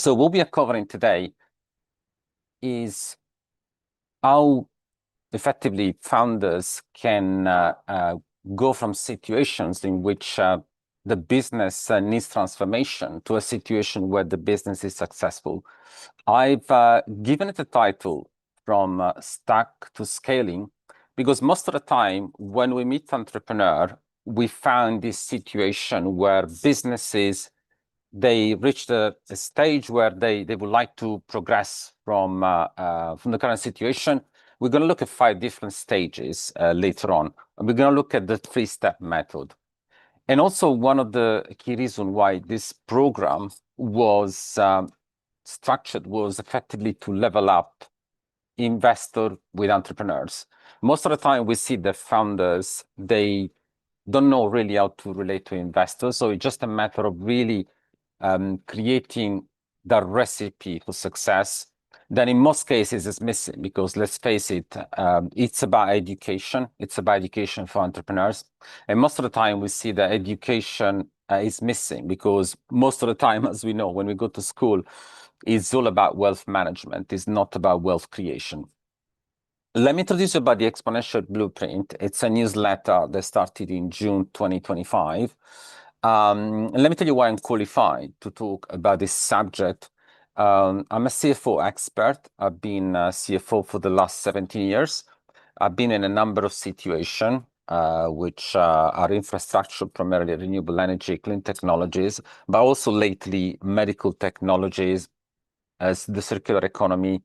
So what we are covering today is how effectively founders can go from situations in which the business needs transformation to a situation where the business is successful. I've given it a title from stuck to scaling because most of the time when we meet entrepreneur, we find this situation where businesses they reached a stage where they would like to progress from the current situation. We're going to look at 5 different stages later on. And we're going to look at the 3-step method. And also one of the key reasons why this program was structured was effectively to level up investor with entrepreneurs. Most of the time we see the founders, they don't know really how to relate to investors. So it's just a matter of really creating the recipe for success. Then in most cases it's missing because let's face it, it's about education. It's about education for entrepreneurs. And most of the time we see that education is missing because most of the time, as we know, when we go to school, it's all about wealth management. It's not about wealth creation. Let me introduce you about the Exponential Blueprint. It's a newsletter that started in June 2025. And let me tell you why I'm qualified to talk about this subject. I'm a CFO expert. I've been a CFO for the last 17 years. I've been in a number of situations, which are infrastructure, primarily renewable energy, clean technologies, but also lately medical technologies, as the circular economy.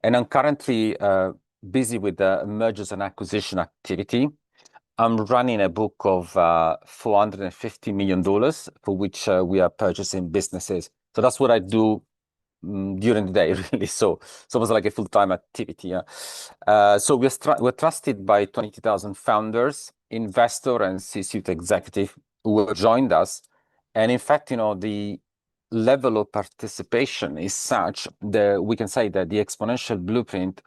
And I'm currently busy with the mergers and acquisition activity. I'm running a book of $450 million for which we are purchasing businesses. So that's what I do during the day, really. So it's almost like a full-time activity. Yeah? So we're trusted by 20,000 founders, investor, and C-suite executive who have joined us. And in fact, the level of participation is such that we can say that the Exponential Blueprint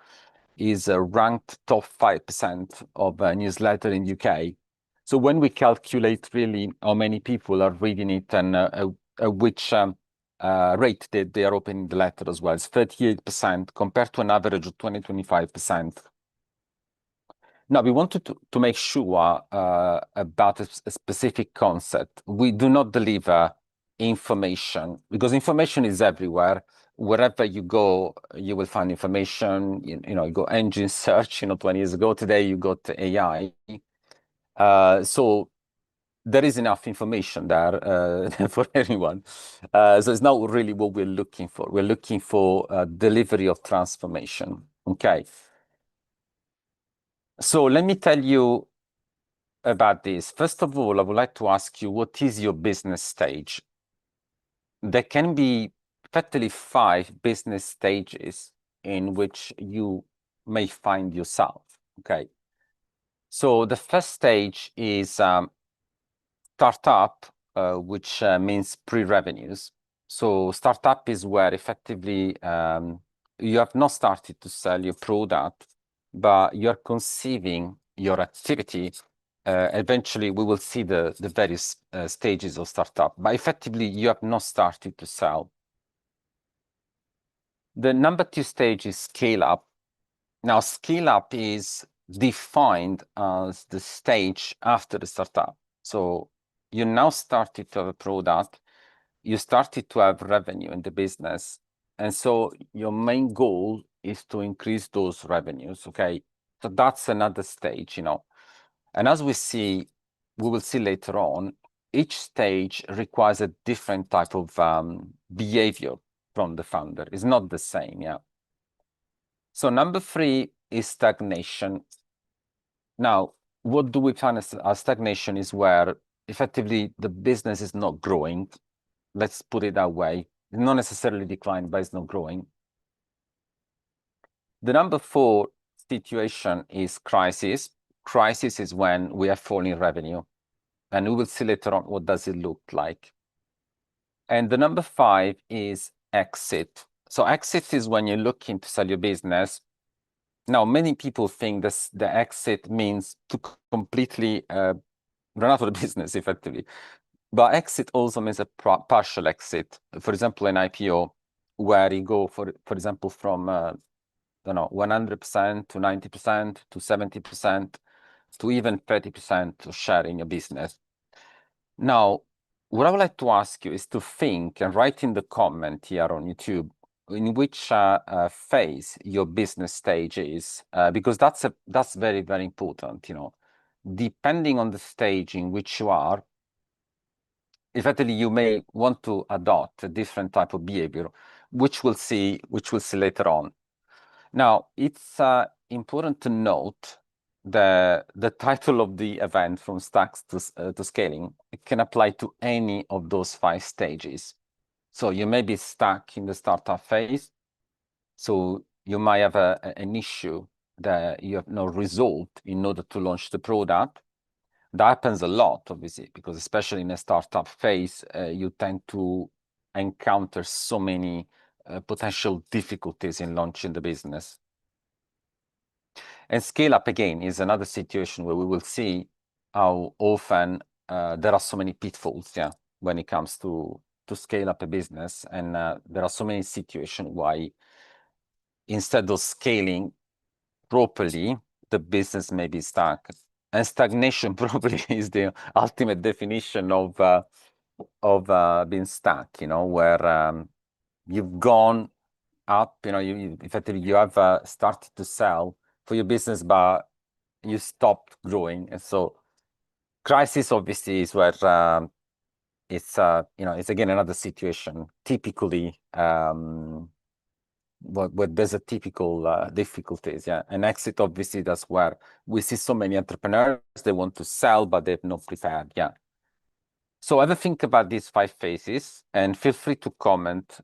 is ranked top 5% of a newsletter in UK. So when we calculate really how many people are reading it and which rate they are opening the letter as well, it's 38% compared to an average of 20-25%. Now, we wanted to make sure about a specific concept. We do not deliver information because information is everywhere. Wherever you go, you will find information. You go engine search, 20 years ago. Today, you got AI. So there is enough information there for anyone. So it's not really what we're looking for. We're looking for delivery of transformation. Okay. So let me tell you about this. First of all, I would like to ask you, what is your business stage? There can be effectively 5 business stages in which you may find yourself. Okay. So the first stage is startup, which means pre-revenues. So startup is where effectively you have not started to sell your product, but you're conceiving your activity. Eventually, we will see the various stages of startup, but effectively, you have not started to sell. The number 2 stage is scale up. Now, scale up is defined as the stage after the startup. So you now started to have a product, you started to have revenue in the business, and so your main goal is to increase those revenues, okay? So that's another stage, And as we will see later on, each stage requires a different type of behavior from the founder. It's not the same, yeah. So number 3 is stagnation. Now, what do we find as stagnation is where effectively the business is not growing. Let's put it that way. It's not necessarily declined, but it's not growing. The number 4 situation is crisis. Crisis is when we are falling revenue. And we will see later on what does it look like. And the number 5 is exit. So exit is when you're looking to sell your business. Now, many people think the exit means to completely run out of the business, effectively. But exit also means a partial exit. For example, an IPO. where you go, for example, from 100% to 90% to 70% to even 30% of share in your business. Now, what I would like to ask you is to think and write in the comment here on YouTube in which phase your business stage is, because that's very, very important. Depending on the stage in which you are, effectively you may want to adopt a different type of behavior, which we'll see later on. Now, it's important to note the title of the event, from stacks to scaling. It can apply to any of those 5 stages. So you may be stuck in the startup phase. So you might have an issue that you have not resolved in order to launch the product. That happens a lot, obviously, because especially in a startup phase, you tend to encounter so many potential difficulties in launching the business. And scale up, again, is another situation where we will see how often there are so many pitfalls, when it comes to scale up a business. And there are so many situations why, instead of scaling properly, the business may be stuck. And stagnation probably is the ultimate definition of being stuck, where you've gone up, effectively you have started to sell for your business, but you stopped growing. And so crisis obviously is where it's again another situation, typically where there's a typical difficulties. And exit, obviously, that's where we see so many entrepreneurs, they want to sell, but they've not prepared. So have a think about these 5 phases, and feel free to comment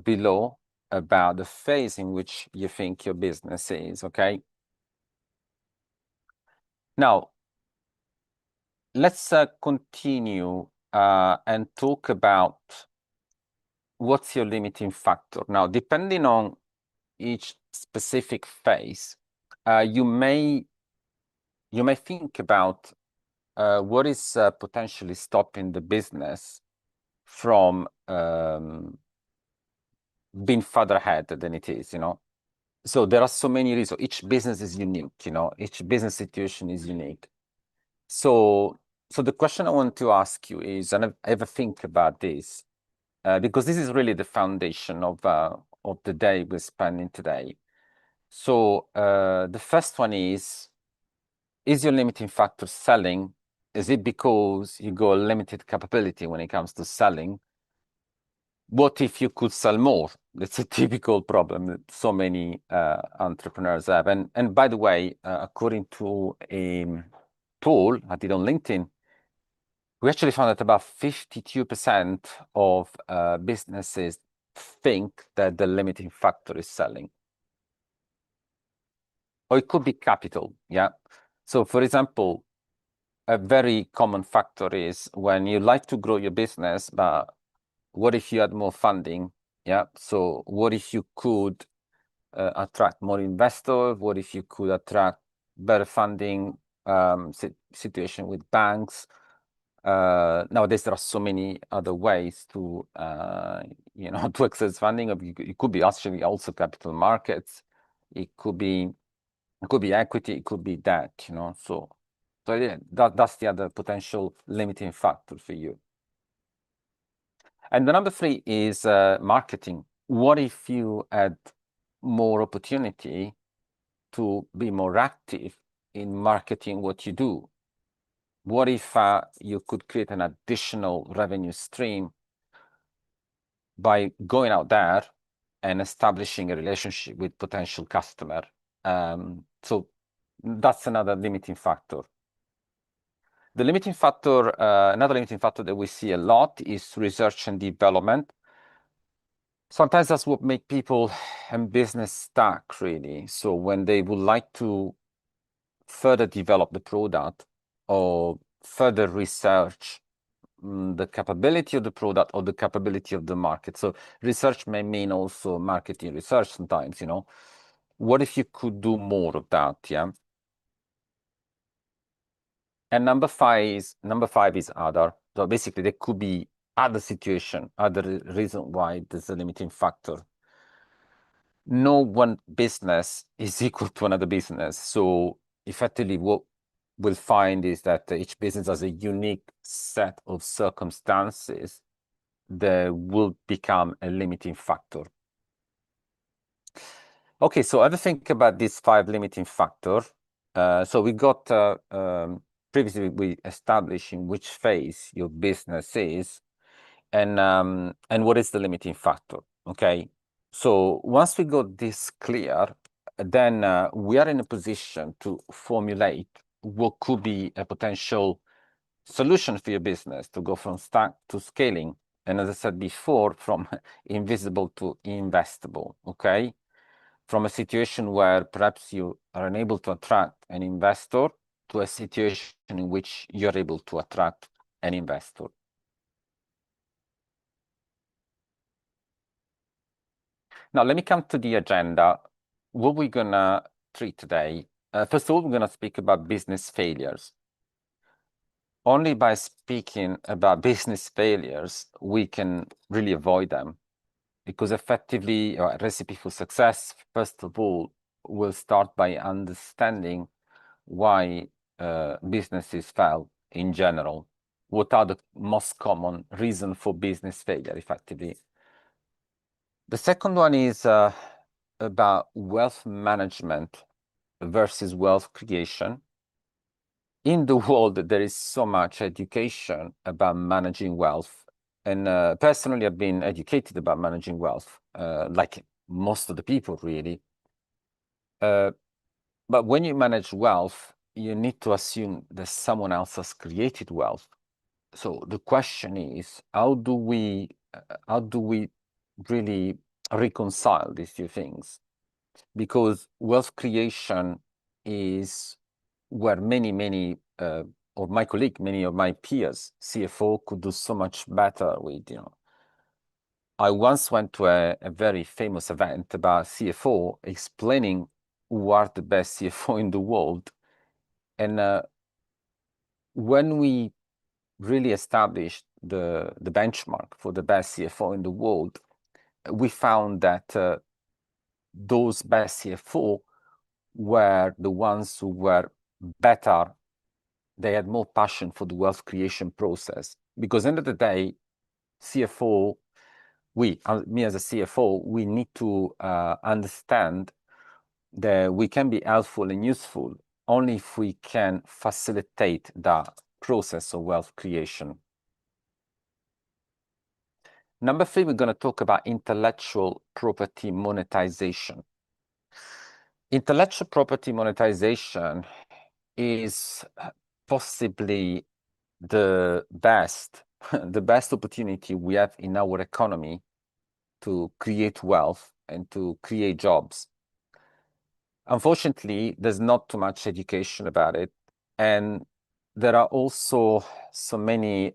below about the phase in which you think your business is, okay? Now, let's continue and talk about what's your limiting factor. Now, depending on each specific phase, you may think about what is potentially stopping the business from being further ahead than it is, So there are so many reasons. Each business is unique, each business situation is unique. So the question I want to ask you is, and ever think about this, because this is really the foundation of the day we're spending today. So the first one is your limiting factor selling? Is it because you got limited capability when it comes to selling? What if you could sell more? That's a typical problem that so many entrepreneurs have. And by the way, according to a poll I did on LinkedIn, we actually found that about 52% of businesses think that the limiting factor is selling. Or it could be capital, So for example, a very common factor is when you like to grow your business, but what if you had more funding? So what if you could attract more investors? What if you could attract better funding situation with banks? Nowadays, there are so many other ways to, to access funding. It could be actually also capital markets. It could be equity. It could be debt. So yeah, that's the other potential limiting factor for you. And the number 3 is marketing. What if you had more opportunity to be more active in marketing what you do? What if you could create an additional revenue stream by going out there and establishing a relationship with potential customer? So that's another limiting factor. The limiting factor, another limiting factor that we see a lot is research and development. Sometimes that's what make people and business stuck, really. So when they would like to further develop the product or further research the capability of the product or the capability of the market. So research may mean also marketing research sometimes, What if you could do more of that, And number five is other. So basically, there could be other situation, other reason why there's a limiting factor. No one business is equal to another business. So effectively, what we'll find is that each business has a unique set of circumstances that will become a limiting factor. Okay, so have a think about these 5 limiting factors. So we got previously we established in which phase your business is, and what is the limiting factor. Okay, so once we got this clear, then we are in a position to formulate what could be a potential solution for your business to go from stack to scaling, and as I said before, from invisible to investable. Okay, from a situation where perhaps you are unable to attract an investor to a situation in which you're able to attract an investor. Now, let me come to the agenda. What we're going to treat today. First of all, we're going to speak about business failures. Only by speaking about business failures, we can really avoid them. Because effectively, a recipe for success, first of all, will start by understanding why businesses fail in general. What are the most common reasons for business failure, effectively? The second one is about wealth management versus wealth creation. In the world, there is so much education about managing wealth. And personally, I've been educated about managing wealth, like most of the people, really. But when you manage wealth, you need to assume that someone else has created wealth. So the question is, how do we really reconcile these two things? Because wealth creation is where many of my colleagues, many of my peers, CFO, could do so much better with. I once went to a very famous event about CFO explaining who are the best CFO in the world. And when we really established the benchmark for the best CFO in the world, we found that those best CFO were the ones who were better. They had more passion for the wealth creation process. Because end of the day, CFO, me as a CFO, we need to understand that we can be helpful and useful only if we can facilitate the process of wealth creation. Number 3, we're going to talk about intellectual property monetization. Intellectual property monetization is possibly the best opportunity we have in our economy to create wealth and to create jobs. Unfortunately, there's not too much education about it, and there are also so many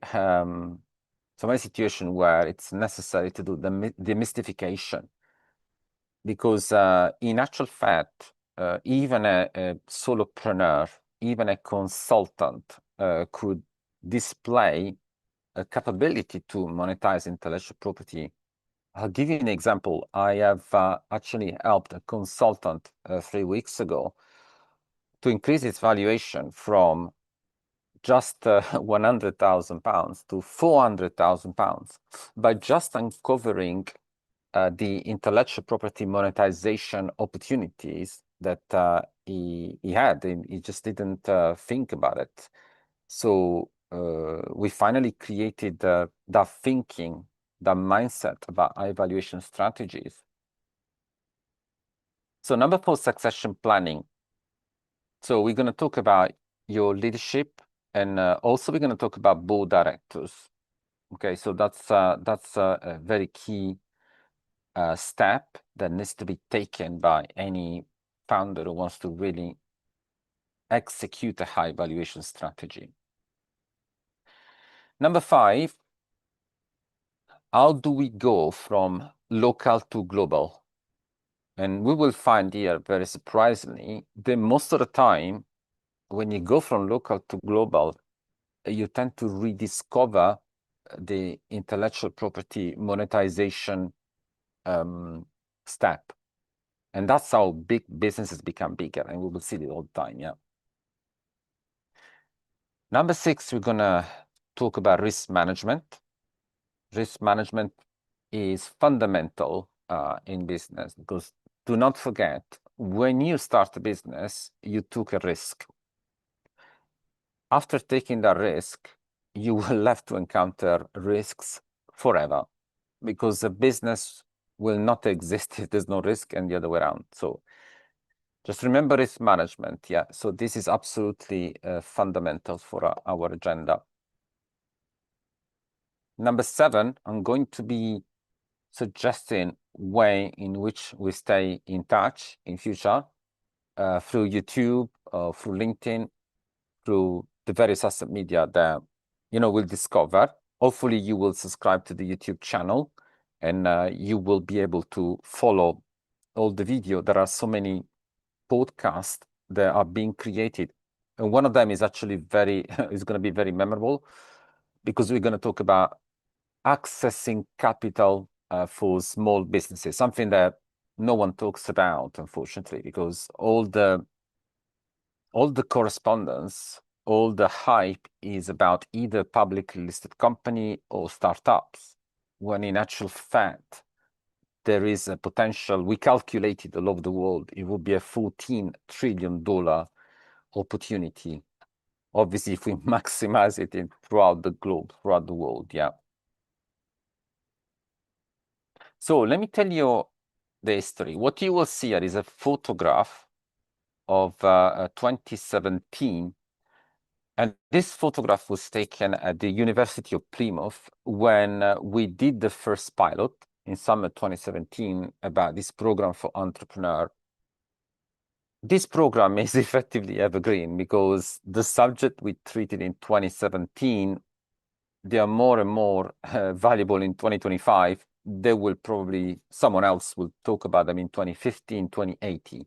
situations where it's necessary to do the demystification, because in actual fact, even a solopreneur, even a consultant could display a capability to monetize intellectual property. I'll give you an example. I have actually helped a consultant 3 weeks ago to increase its valuation from just £100,000 to £400,000 by just uncovering the intellectual property monetization opportunities that he had, and he just didn't think about it. So we finally created that thinking, that mindset about high valuation strategies. So number 4, succession planning. So we're going to talk about your leadership, and also we're going to talk about board directors. Okay, so that's a very key step that needs to be taken by any founder who wants to really execute a high valuation strategy. Number 5, how do we go from local to global? And we will find here, very surprisingly, that most of the time, when you go from local to global, you tend to rediscover the intellectual property monetization step. And that's how big businesses become bigger, and we will see it all the time, yeah. Number 6, we're gonna talk about risk management. Risk management is fundamental in business, because do not forget, when you start a business, you took a risk. After taking that risk, you will have to encounter risks forever, because the business will not exist if there's no risk, and the other way around. So just remember risk management, yeah. So this is absolutely fundamental for our agenda. Number 7, I'm going to be suggesting way in which we stay in touch in future through YouTube, through LinkedIn, through the various social media that we'll discover. Hopefully you will subscribe to the YouTube channel, and you will be able to follow all the video. There are so many podcasts that are being created, and one of them is actually is going to be very memorable, because we're going to talk about accessing capital for small businesses, something that no one talks about, unfortunately, because all the correspondence, all the hype is about either publicly listed company or startups, when in actual fact, there is a potential. We calculated all over the world, it would be a $14 trillion opportunity. Obviously, if we maximize it throughout the globe, throughout the world, yeah. So let me tell you the history. What you will see here is a photograph of 2017. And this photograph was taken at the University of Plymouth when we did the first pilot in summer 2017 about this program for entrepreneur. This program is effectively evergreen, because the subject we treated in 2017, they are more and more valuable in 2025. They will probably, someone else will talk about them in 2015, 2080.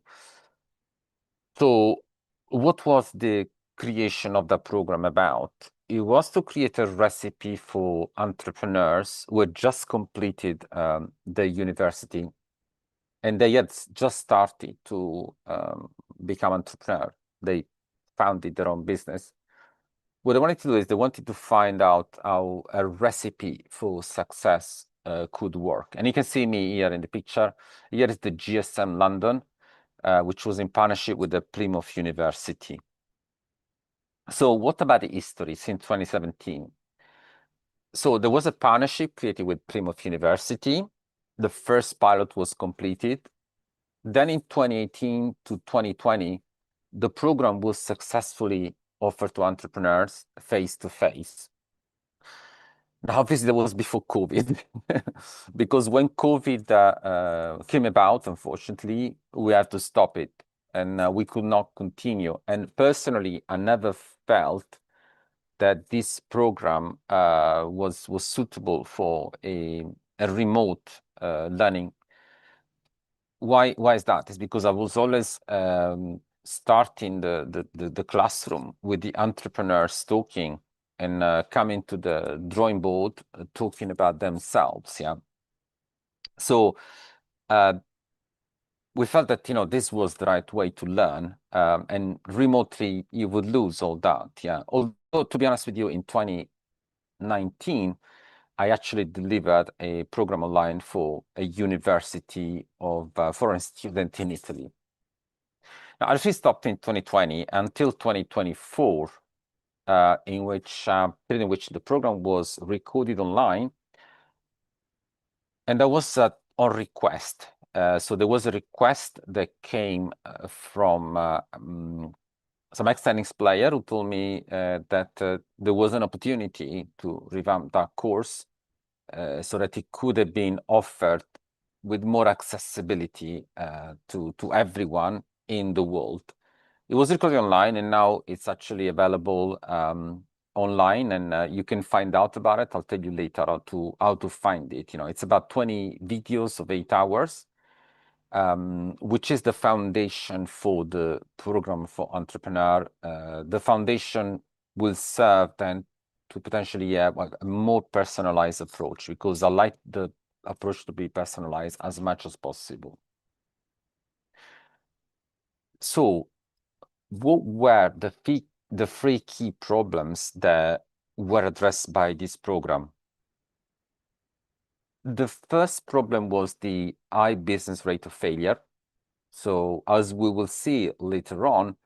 So what was the creation of the program about? It was to create a recipe for entrepreneurs who had just completed the university, and they had just started to become entrepreneur. They founded their own business. What they wanted to do is they wanted to find out how a recipe for success could work. And you can see me here in the picture. Here is the GSM London, which was in partnership with the Plymouth University. So what about the history since 2017? So there was a partnership created with Plymouth University. The first pilot was completed. Then in 2018 to 2020, the program was successfully offered to entrepreneurs face-to-face. Now, obviously, that was before COVID, because when COVID came about, unfortunately, we had to stop it, and we could not continue. And personally, I never felt that this program was suitable for a remote learning. Why is that? It's because I was always starting the classroom with the entrepreneurs talking and coming to the drawing board, talking about themselves, yeah. So we felt that this was the right way to learn, and remotely you would lose all that, yeah. Although, to be honest with you, in 2019, I actually delivered a program online for a university of foreign students in Italy. Now, I actually stopped in 2020 until 2024, in which the program was recorded online, and that was on request. So there was a request that came from some ex-tennis player who told me that there was an opportunity to revamp that course so that it could have been offered with more accessibility to everyone in the world. It was recorded online, and now it's actually available online, and you can find out about it. I'll tell you later how to find it. It's about 20 videos of 8 hours, which is the foundation for the program for entrepreneur. The foundation will serve then potentially have a more personalized approach, because I like the approach to be personalized as much as possible. So what were the three key problems that were addressed by this program? The first problem was the high business rate of failure. So as we will see later on,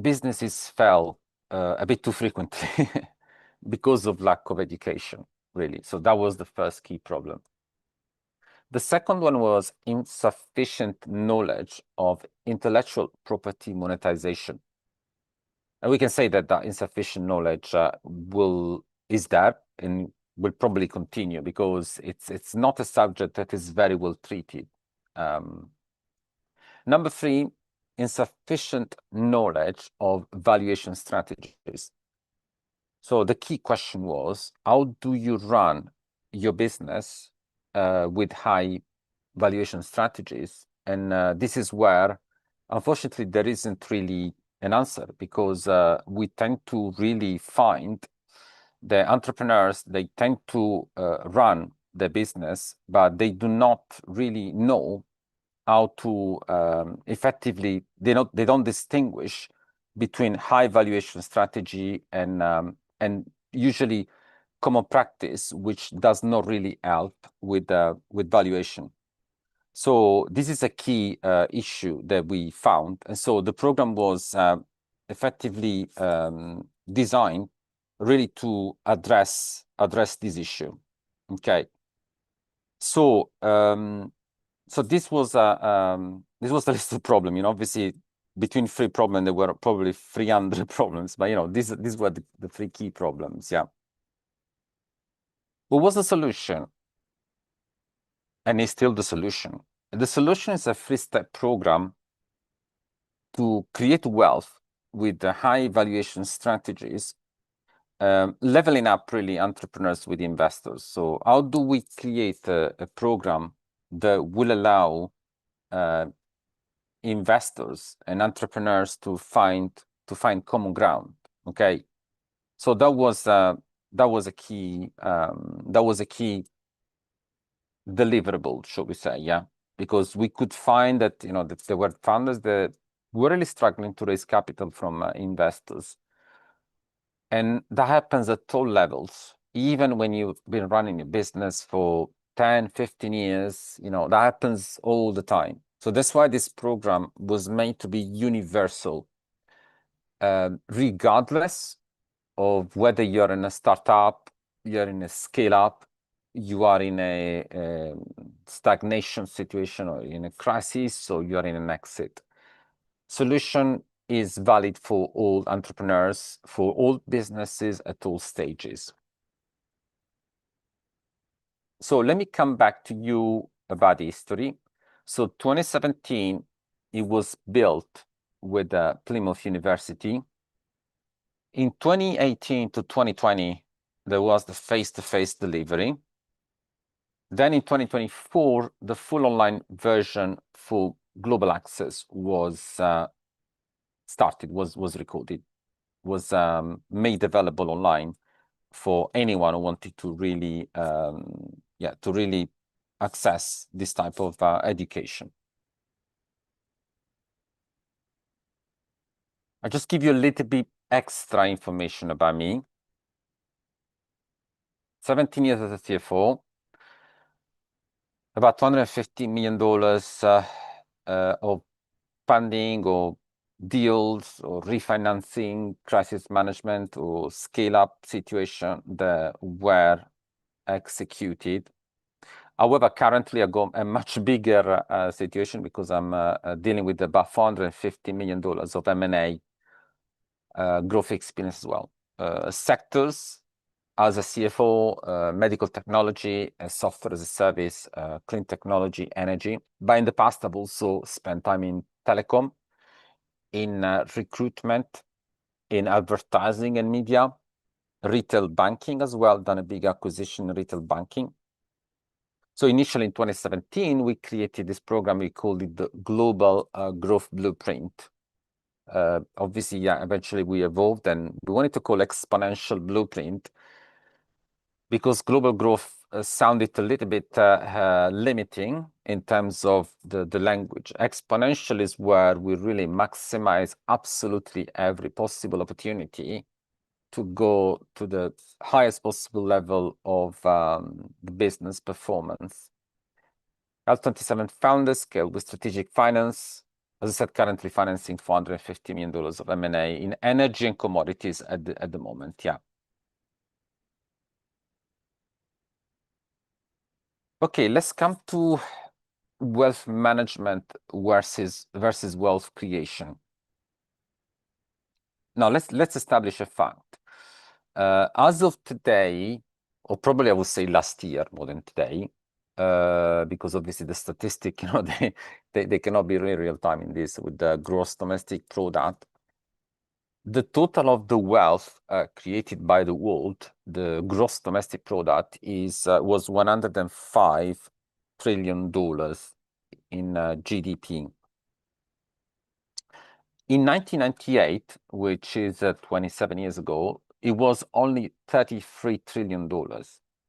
businesses fail a bit too frequently because of lack of education, really. So that was the first key problem. The second one was insufficient knowledge of intellectual property monetization. And we can say that that insufficient knowledge is there and will probably continue, because it's not a subject that is very well treated. Number three, insufficient knowledge of valuation strategies. So the key question was, how do you run your business with high valuation strategies? And this is where, unfortunately, there isn't really an answer, because we tend to really find the entrepreneurs, they tend to run the business, but they do not really know how to effectively, they don't distinguish between high valuation strategy and usually common practice, which does not really help with valuation. So this is a key issue that we found. And so the program was effectively designed really to address this issue. Okay. So this was the list of problem. Obviously between three problems there were probably 300 problems, but these were the three key problems. Yeah. What was the solution? And it's still the solution. The solution is a 3-step program to create wealth with the high valuation strategies, leveling up really entrepreneurs with investors. So how do we create a program that will allow investors and entrepreneurs to find common ground? Okay, so that was a key deliverable, shall we say? Yeah, because we could find that that there were founders that were really struggling to raise capital from investors, and that happens at all levels. Even when you've been running a business for 10, 15 years, that happens all the time. So that's why this program was made to be universal, regardless of whether you're in a startup, you're in a scale up, you are in a stagnation situation, or in a crisis, or you're in an exit. Solution is valid for all entrepreneurs, for all businesses at all stages. So let me come back to you about the history. So 2017, it was built with Plymouth University. In 2018 to 2020, there was the face-to-face delivery. Then in 2024, the full online version for global access was started, was recorded, was made available online for anyone who wanted to really, to really access this type of education. I just give you a little bit extra information about me. 17 years as a CFO, about $250 million of funding or deals or refinancing, crisis management or scale-up situation that were executed. However, currently I got a much bigger situation, because I'm dealing with about $450 million of M&A growth experience as well. Sectors, as a CFO, medical technology, software as a service, clean technology, energy. But in the past, I've also spent time in telecom, in recruitment, in advertising and media, retail banking as well, done a big acquisition in retail banking. So initially in 2017, we created this program, we called it the Global Growth Blueprint. Obviously, yeah, eventually we evolved and we wanted to call exponential blueprint because global growth sounded a little bit limiting in terms of the language. Exponential is where we really maximize absolutely every possible opportunity to go to the highest possible level of the business performance. L27 founders scale with strategic finance. As I said, currently financing $450 million of M&A in energy and commodities at the moment. Yeah. Okay, let's come to wealth management versus wealth creation. Now let's establish a fact. As of today, or probably I would say last year more than today, because obviously the statistic, they cannot be real time in this with the gross domestic product. The total of the wealth created by the world, the gross domestic product, was $105 trillion in GDP. In 1998, which is 27 years ago, it was only $33 trillion.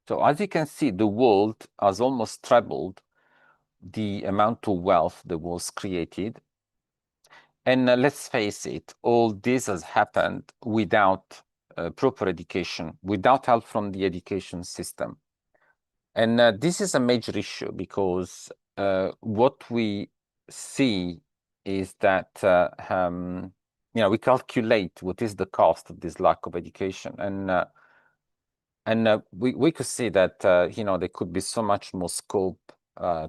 So as you can see, the world has almost trebled the amount of wealth that was created. And let's face it, all this has happened without proper education, without help from the education system. And this is a major issue because what we see is that we calculate what is the cost of this lack of education, and we could see that there could be so much more scope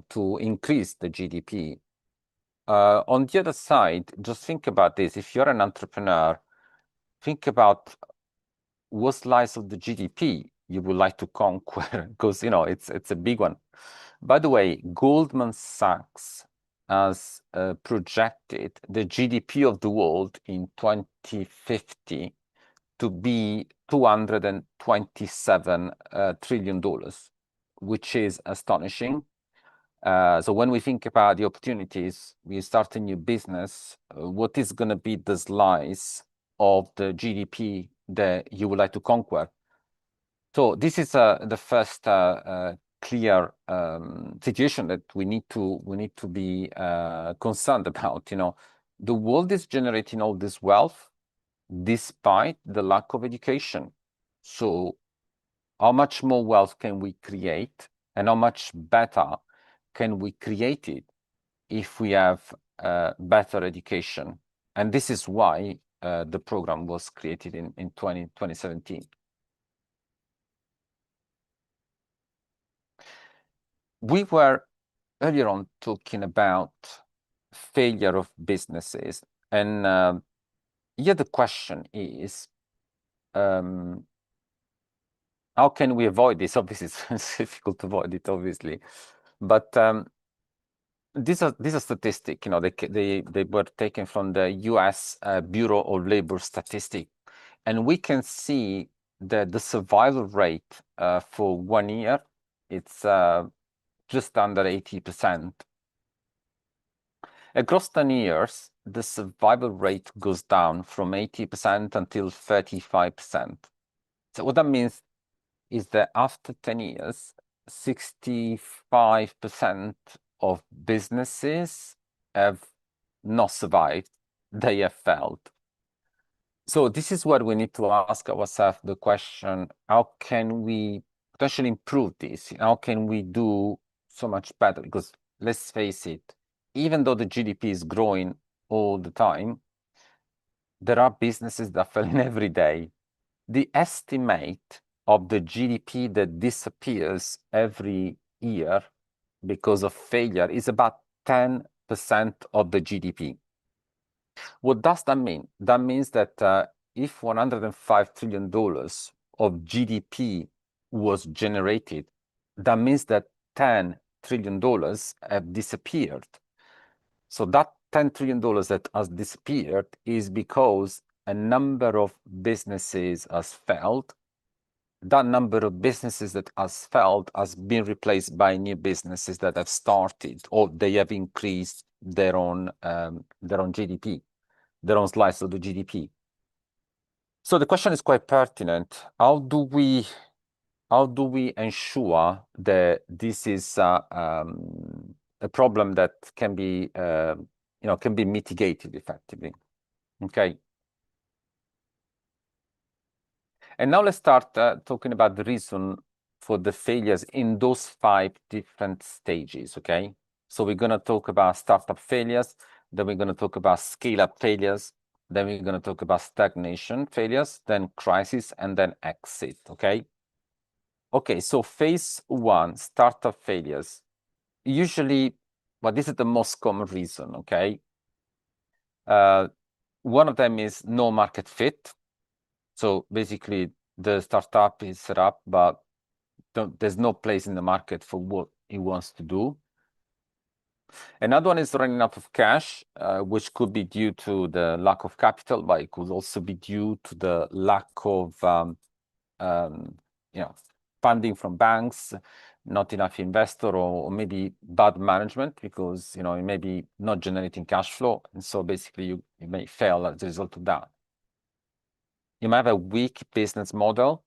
to increase the GDP. On the other side, just think about this: if you're an entrepreneur, think about what slice of the GDP you would like to conquer, because it's a big one. By the way, Goldman Sachs has projected the GDP of the world in 2050 to be $227 trillion, which is astonishing. So when we think about the opportunities, we start a new business, what is going to be the slice of the GDP that you would like to conquer? So this is the first clear situation that we need to be concerned about. The world is generating all this wealth despite the lack of education. So how much more wealth can we create, and how much better can we create it if we have better education? And this is why the program was created in 2017. We were earlier on talking about failure of businesses, and here the question is, how can we avoid this? Obviously, it's difficult to avoid it, obviously, but these are statistics. They were taken from the U.S. Bureau of Labor Statistics, and we can see that the survival rate for 1 year, it's just under 80%. Across 10 years, the survival rate goes down from 80% until 35%. So what that means is that after 10 years, 65% of businesses have not survived. They have failed. So this is what we need to ask ourselves the question: how can we potentially improve this? How can we do so much better? Because let's face it, even though the GDP is growing all the time, there are businesses that are failing every day. The estimate of the GDP that disappears every year because of failure is about 10% of the GDP. What does that mean? That means that if $105 trillion of GDP was generated, that means that $10 trillion have disappeared. So that $10 trillion that has disappeared is because a number of businesses has failed. That number of businesses that has failed has been replaced by new businesses that have started, or they have increased their own GDP. their own slice of the GDP. So the question is quite pertinent. How do we ensure that this is a problem that can be can be mitigated effectively? Okay. And now let's start talking about the reason for the failures in those 5 different stages. Okay. So we're going to talk about startup failures, then we're going to talk about scale-up failures, then we're going to talk about stagnation failures, then crisis, and then exit. Okay. Okay, so phase 1, startup failures. Usually, well, this is the most common reason, okay? One of them is no market fit. So basically, the startup is set up, but there's no place in the market for what it wants to do. Another one is running out of cash, which could be due to the lack of capital, but it could also be due to the lack of funding from banks, not enough investor, or maybe bad management, because it may be not generating cash flow, and so basically you may fail as a result of that. You might have a weak business model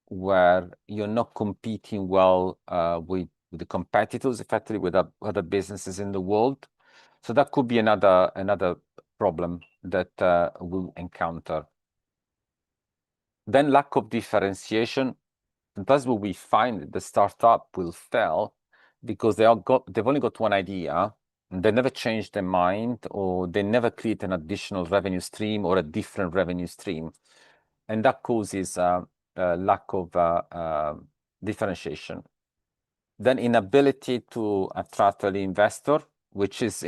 where you're not competing well with the competitors, effectively with other businesses in the world. So that could be another problem that we'll encounter. Then lack of differentiation. And that's what we find, the startup will fail because they've only got one idea, and they never change their mind, or they never create an additional revenue stream or a different revenue stream. And that causes a lack of differentiation. Then inability to attract early investor, which is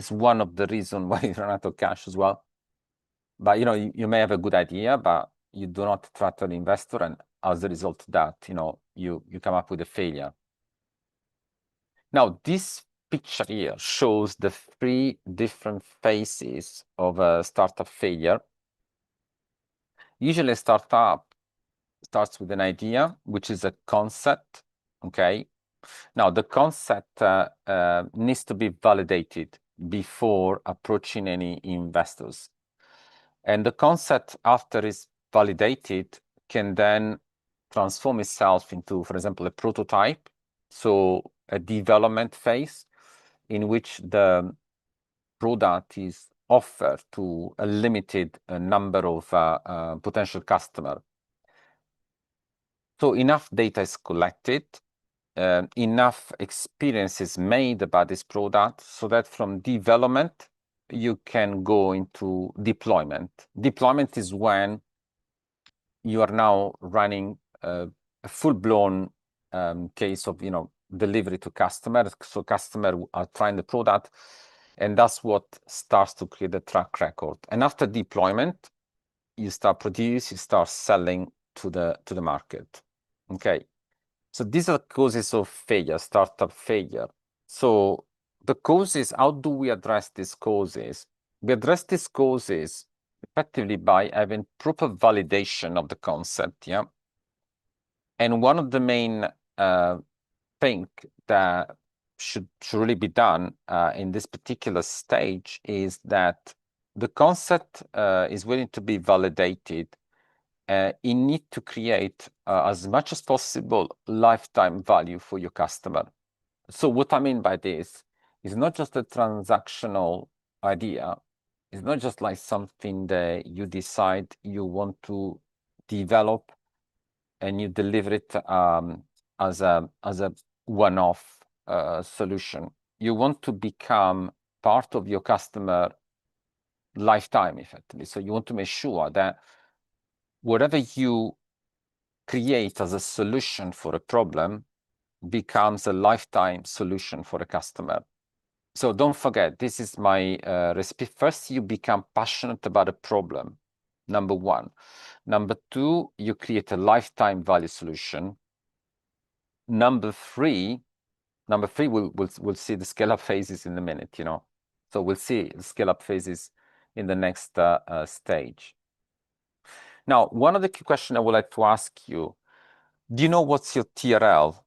one of the reasons why you run out of cash as well. But you may have a good idea, but you do not attract an investor, and as a result of that, you come up with a failure. Now, this picture here shows the 3 different phases of a startup failure. Usually, a startup starts with an idea, which is a concept. Okay. Now, the concept needs to be validated before approaching any investors. And the concept, after it's validated, can then transform itself into, for example, a prototype. So a development phase in which the product is offered to a limited number of potential customers. So enough data is collected, enough experiences made about this product, so that from development, you can go into deployment. Deployment is when you are now running a full-blown case of delivery to customers. So customers are trying the product, and that's what starts to create the track record. And after deployment, you start producing, you start selling to the market. Okay. So these are the causes of failure, startup failure. So the causes, how do we address these causes? We address these causes effectively by having proper validation of the concept, yeah? And one of the main things that should really be done in this particular stage is that the concept is willing to be validated. You need to create as much as possible lifetime value for your customer. So what I mean by this is not just a transactional idea. It's not just like something that you decide you want to develop and you deliver it as a one-off solution. You want to become part of your customer lifetime, effectively. So you want to make sure that whatever you create as a solution for a problem becomes a lifetime solution for a customer. So don't forget, this is my recipe. First, you become passionate about a problem, number 1. Number 2, you create a lifetime value solution. Number 3, we'll see the scale-up phases in a minute, So we'll see the scale-up phases in the next stage. Now, one of the key questions I would like to ask you, do you know what's your TRL?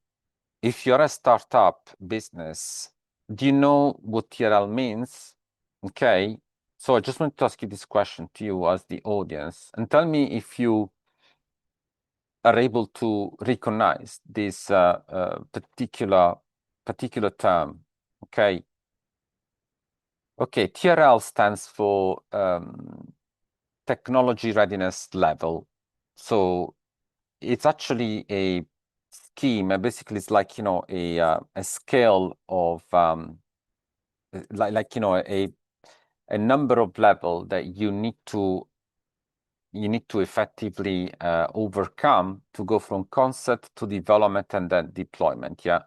If you're a startup business, do you know what TRL means? Okay, So I just want to ask you this question to you as the audience, and tell me if you are able to recognize this particular term. Okay. Okay, TRL stands for technology readiness level. So it's actually a scheme. Basically, it's like, you know, a scale of like you know, a number of level that you need to effectively overcome to go from concept to development and then deployment. Yeah.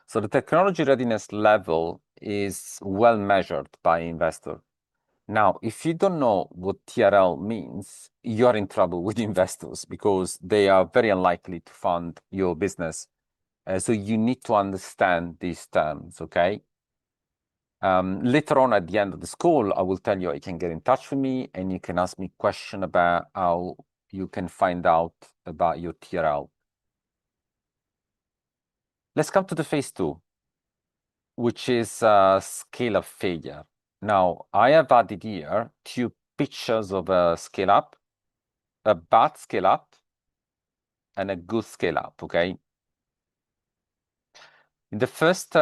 So the technology readiness level is well measured by investor. Now, if you don't know what TRL means, you're in trouble with investors because they are very unlikely to fund your business. So you need to understand these terms, okay? Later on at the end of the school, I will tell you you can get in touch with me and you can ask me question about how you can find out about your TRL. Let's come to the phase 2, which is scale up failure. Now, I have added here 2 pictures of a scale up, a bad scale up, and a good scale up, okay? In the first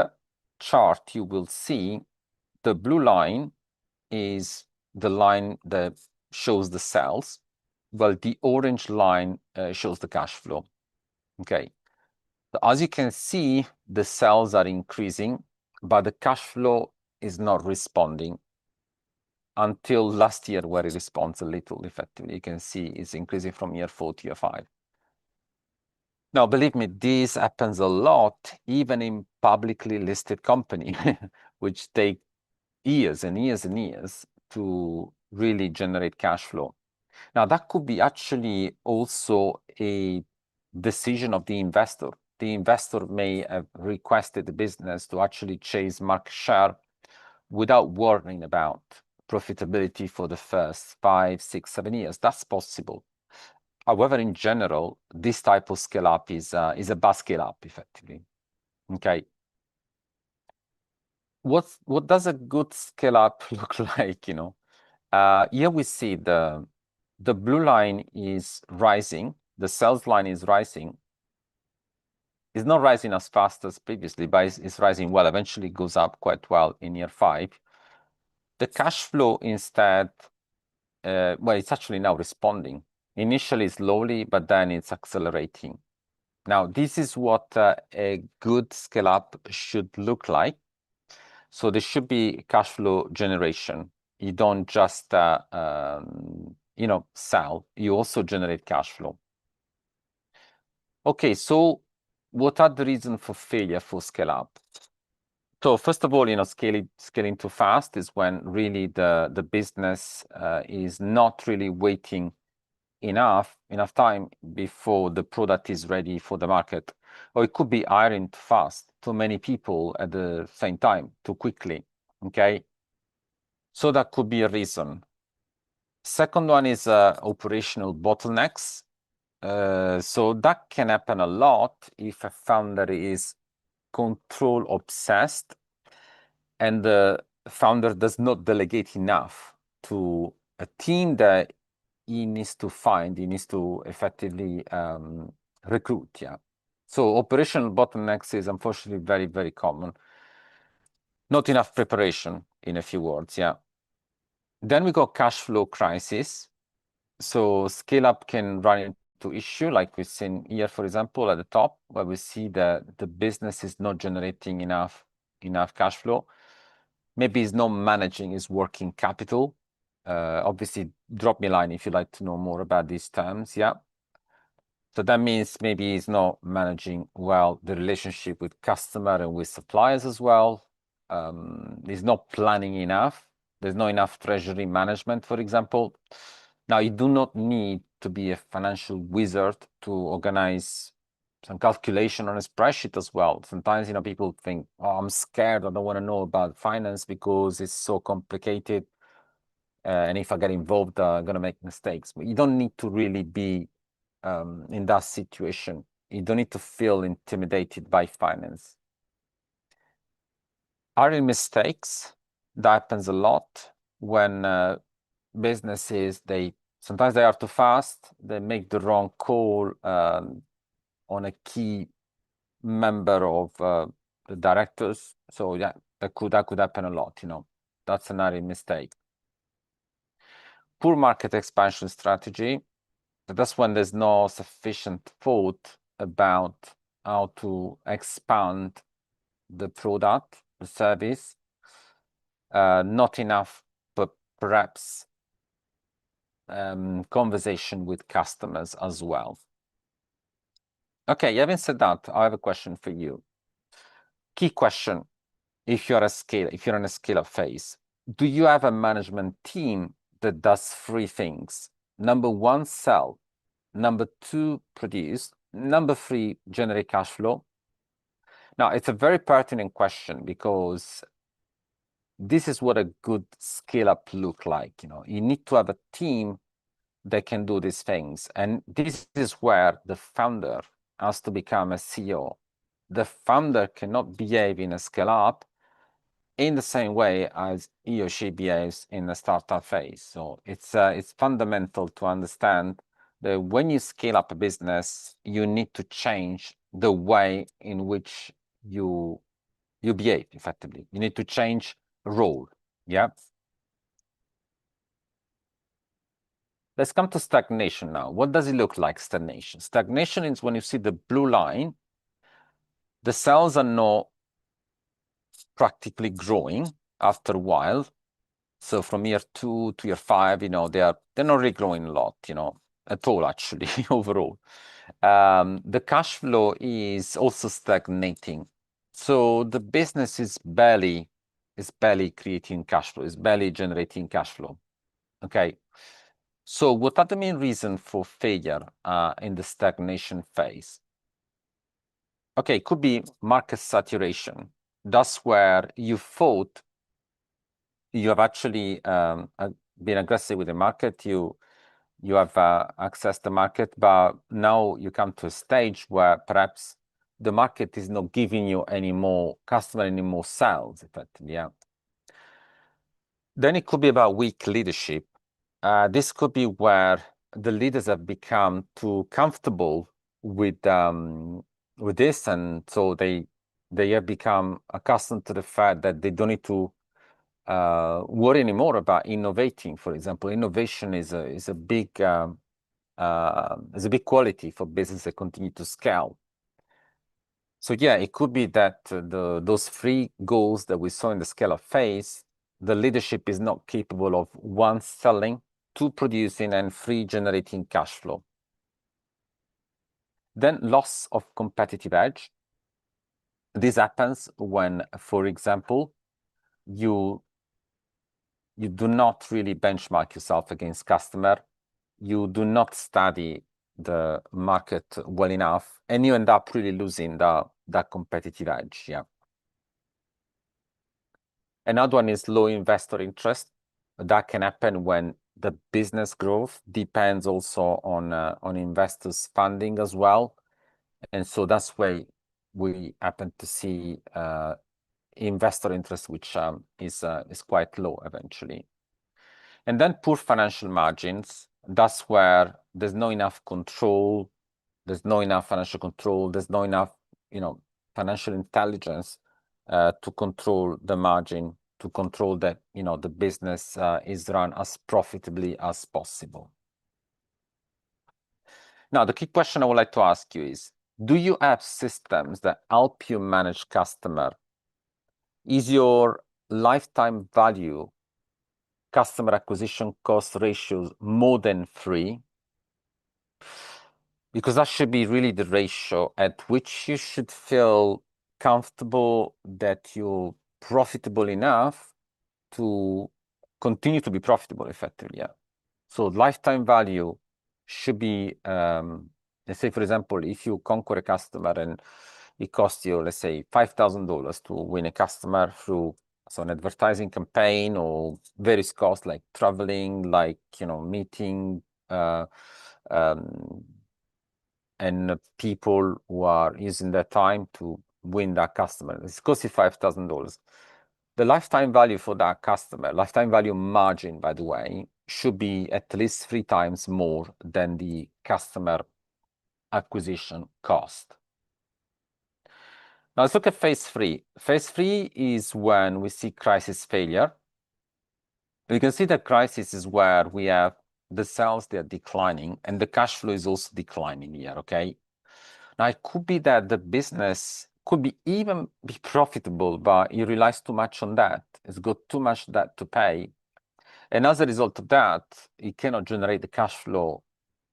chart, you will see the blue line is the line that shows the sales, while the orange line shows the cash flow. Okay. So as you can see, the sales are increasing, but the cash flow is not responding until last year, where it responds a little effectively. You can see it's increasing from year 4 to year 5. Now, believe me, this happens a lot, even in publicly listed company, which take years and years and years to really generate cash flow. Now, that could be actually also a decision of the investor. The investor may have requested the business to actually chase market share without worrying about profitability for the first 5, 6, 7 years. That's possible. However, in general, this type of scale up is a bad scale up, effectively. Okay. What does a good scale up look like? You know, here we see the blue line is rising, the sales line is rising. It's not rising as fast as previously, but it's rising well. Eventually, goes up quite well in year 5. The cash flow instead, well, it's actually now responding. Initially slowly, but then it's accelerating. Now, this is what a good scale up should look like. So there should be cash flow generation. You don't just, you know, sell. You also generate cash flow. Okay, so what are the reasons for failure for scale up? So first of all, you know, scaling too fast is when really the business is not really waiting enough time before the product is ready for the market. Or it could be hiring too fast, too many people at the same time, too quickly, okay? So that could be a reason. Second one is operational bottlenecks. So that can happen a lot if a founder is control obsessed and the founder does not delegate enough to a team that he needs to find, he needs to effectively recruit. Yeah. So operational bottlenecks is unfortunately very, very common. Not enough preparation, in a few words. Yeah. Then we got cash flow crisis. So scale up can run into issue, like we've seen here, for example, at the top, where we see that the business is not generating enough cash flow. Maybe it's not managing its working capital. Obviously, drop me a line if you'd like to know more about these terms. Yeah. So that means maybe it's not managing well the relationship with customer and with suppliers as well. It's not planning enough. There's not enough treasury management, for example. Now, you do not need to be a financial wizard to organize some calculation on a spreadsheet as well. Sometimes, you know, people think, oh, I'm scared. I don't want to know about finance because it's so complicated. And if I get involved, I'm going to make mistakes. But you don't need to really be in that situation. You don't need to feel intimidated by finance. Are there mistakes? That happens a lot when businesses, sometimes they are too fast, they make the wrong call on a key member of the directors. So yeah, that could happen a lot, That's another mistake. Poor market expansion strategy. That's when there's no sufficient thought about how to expand the product, the service. Not enough, but perhaps conversation with customers as well. Okay, having said that, I have a question for you. Key question, if you're in a scale-up phase, do you have a management team that does three things? Number one, sell. Number two, produce. Number three, generate cash flow. Now, it's a very pertinent question because this is what a good scale-up look like. You need to have a team that can do these things. And this is where the founder has to become a CEO. The founder cannot behave in a scale-up in the same way as he or she behaves in the startup phase. So it's fundamental to understand that when you scale up a business, you need to change the way in which you behave effectively. You need to change role. Yeah. Let's come to stagnation now. What does it look like, stagnation? Stagnation is when you see the blue line, the cells are not practically growing after a while. So from year 2 to year 5, they're not really growing a lot, at all, actually, overall. The cash flow is also stagnating. So the business is barely creating cash flow, is barely generating cash flow. Okay. So what are the main reasons for failure in the stagnation phase? Okay, it could be market saturation. That's where you thought you have actually been aggressive with the market. You have accessed the market, but now you come to a stage where perhaps the market is not giving you any more sales, effectively. Yeah. Then it could be about weak leadership. This could be where the leaders have become too comfortable with this, and so they have become accustomed to the fact that they don't need to worry anymore about innovating. For example, innovation is a big quality for business that continue to scale. So yeah, it could be that those three goals that we saw in the scale-up phase, the leadership is not capable of, one, selling, two, producing, and three, generating cash flow. Then loss of competitive edge. This happens when, for example, you do not really benchmark yourself against customer. You do not study the market well enough, and you end up really losing that competitive edge. Yeah. Another one is low investor interest. That can happen when the business growth depends also on investors' funding as well, and so that's where we happen to see investor interest, which is quite low eventually. And then poor financial margins. That's where there's not enough control. There's not enough financial control. There's not enough, financial intelligence to control the margin, to control that, the business is run as profitably as possible. Now, the key question I would like to ask you is, do you have systems that help you manage customer? Is your lifetime value customer acquisition cost ratios more than 3? Because that should be really the ratio at which you should feel comfortable that you're profitable enough to continue to be profitable effectively. Yeah. So lifetime value should be, let's say, for example, if you conquer a customer and it costs you, let's say, $5,000 to win a customer through an advertising campaign or various costs like traveling, like, meeting, and people who are using their time to win that customer. It's cost you $5,000. The lifetime value for that customer, lifetime value margin, by the way, should be at least 3 times more than the customer acquisition cost. Now let's look at phase 3. Phase 3 is when we see crisis failure. You can see that crisis is where we have the sales, they are declining, and the cash flow is also declining here, okay? Now, it could be that the business could be even be profitable, but it relies too much on that. It's got too much debt to pay. And as a result of that, it cannot generate the cash flow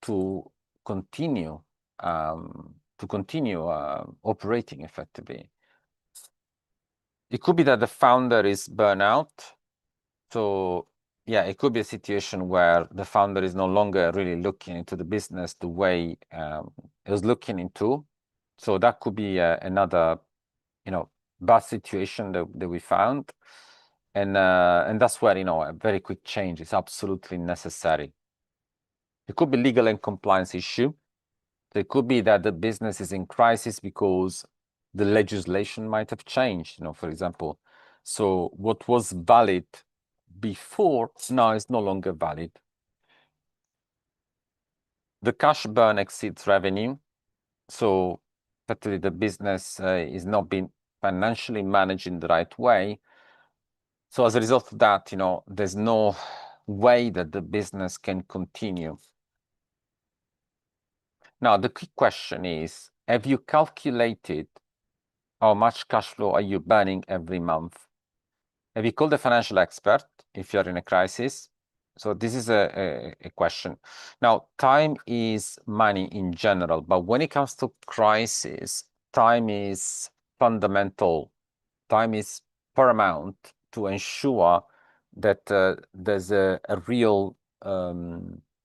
to continue operating effectively. It could be that the founder is burnout. So yeah, it could be a situation where the founder is no longer really looking into the business the way it was looking into. So that could be another, bad situation that we found. And that's where, a very quick change is absolutely necessary. It could be legal and compliance issue. It could be that the business is in crisis because the legislation might have changed, for example. So what was valid before now is no longer valid. The cash burn exceeds revenue. So effectively the business is not being financially managed in the right way. So as a result of that, there's no way that the business can continue. Now, the key question is, have you calculated how much cash flow are you burning every month? Have you called a financial expert if you're in a crisis? So this is a question. Now, time is money in general, but when it comes to crisis, time is fundamental. Time is paramount to ensure that there's a real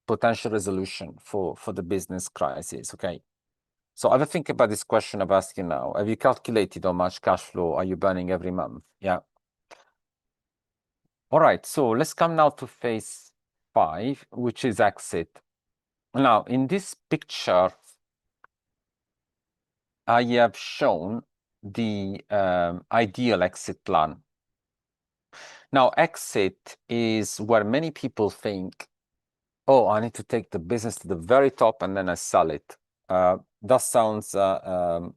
potential resolution for the business crisis, okay? So have a think about this question I'm asking now. Have you calculated how much cash flow are you burning every month? Yeah. All right, so let's come now to phase 5, which is exit. Now, in this picture, I have shown the ideal exit plan. Now, exit is where many people think, oh, I need to take the business to the very top and then I sell it. That sounds that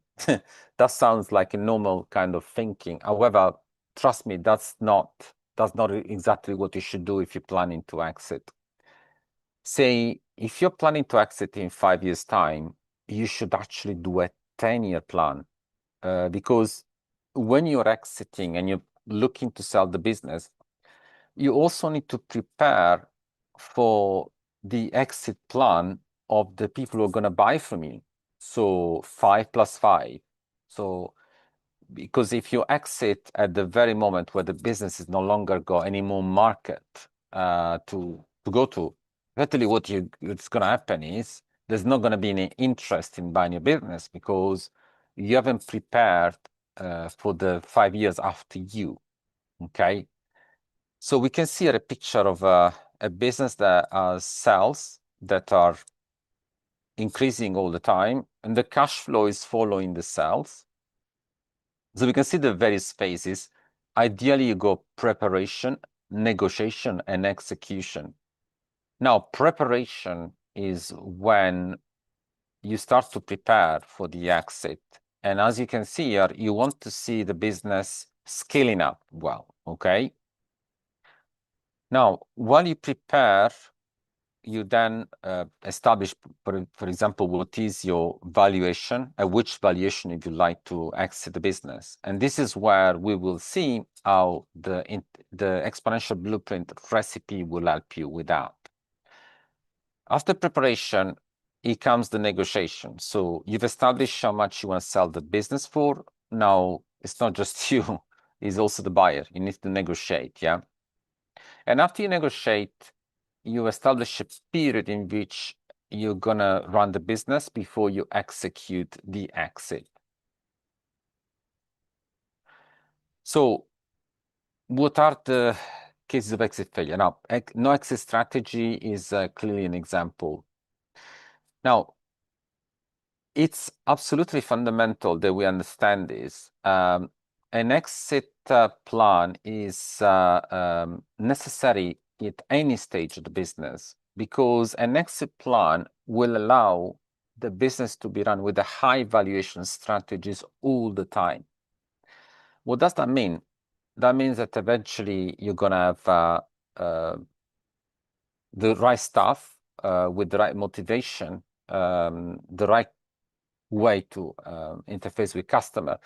sounds like a normal kind of thinking. However, trust me, that's not exactly what you should do if you're planning to exit. Say, if you're planning to exit in 5 years' time, you should actually do a 10-year plan, because when you're exiting and you're looking to sell the business, you also need to prepare for the exit plan of the people who are going to buy from you. So 5 plus 5. So because if you exit at the very moment where the business is no longer got any more market to go to, effectively what's going to happen is there's not going to be any interest in buying your business because you haven't prepared for the 5 years after you, okay? So we can see a picture of a business that has sales that are increasing all the time, and the cash flow is following the sales. So we can see the various phases. Ideally, you go preparation, negotiation, and execution. Now, preparation is when you start to prepare for the exit. And as you can see here, you want to see the business scaling up well, okay? Now, while you prepare, you then establish, for example, what is your valuation, at which valuation if you like to exit the business. And this is where we will see how the exponential blueprint recipe will help you with that. After preparation, it comes the negotiation. So you've established how much you want to sell the business for. Now, it's not just you, it's also the buyer. You need to negotiate, yeah? And after you negotiate, you establish a period in which you're gonna run the business before you execute the exit. So what are the cases of exit failure? Now, no exit strategy is clearly an example. Now, it's absolutely fundamental that we understand this. An exit plan is necessary at any stage of the business, because an exit plan will allow the business to be run with a high valuation strategies all the time. What does that mean? That means that eventually you're going to have the right staff with the right motivation, the right way to interface with customer,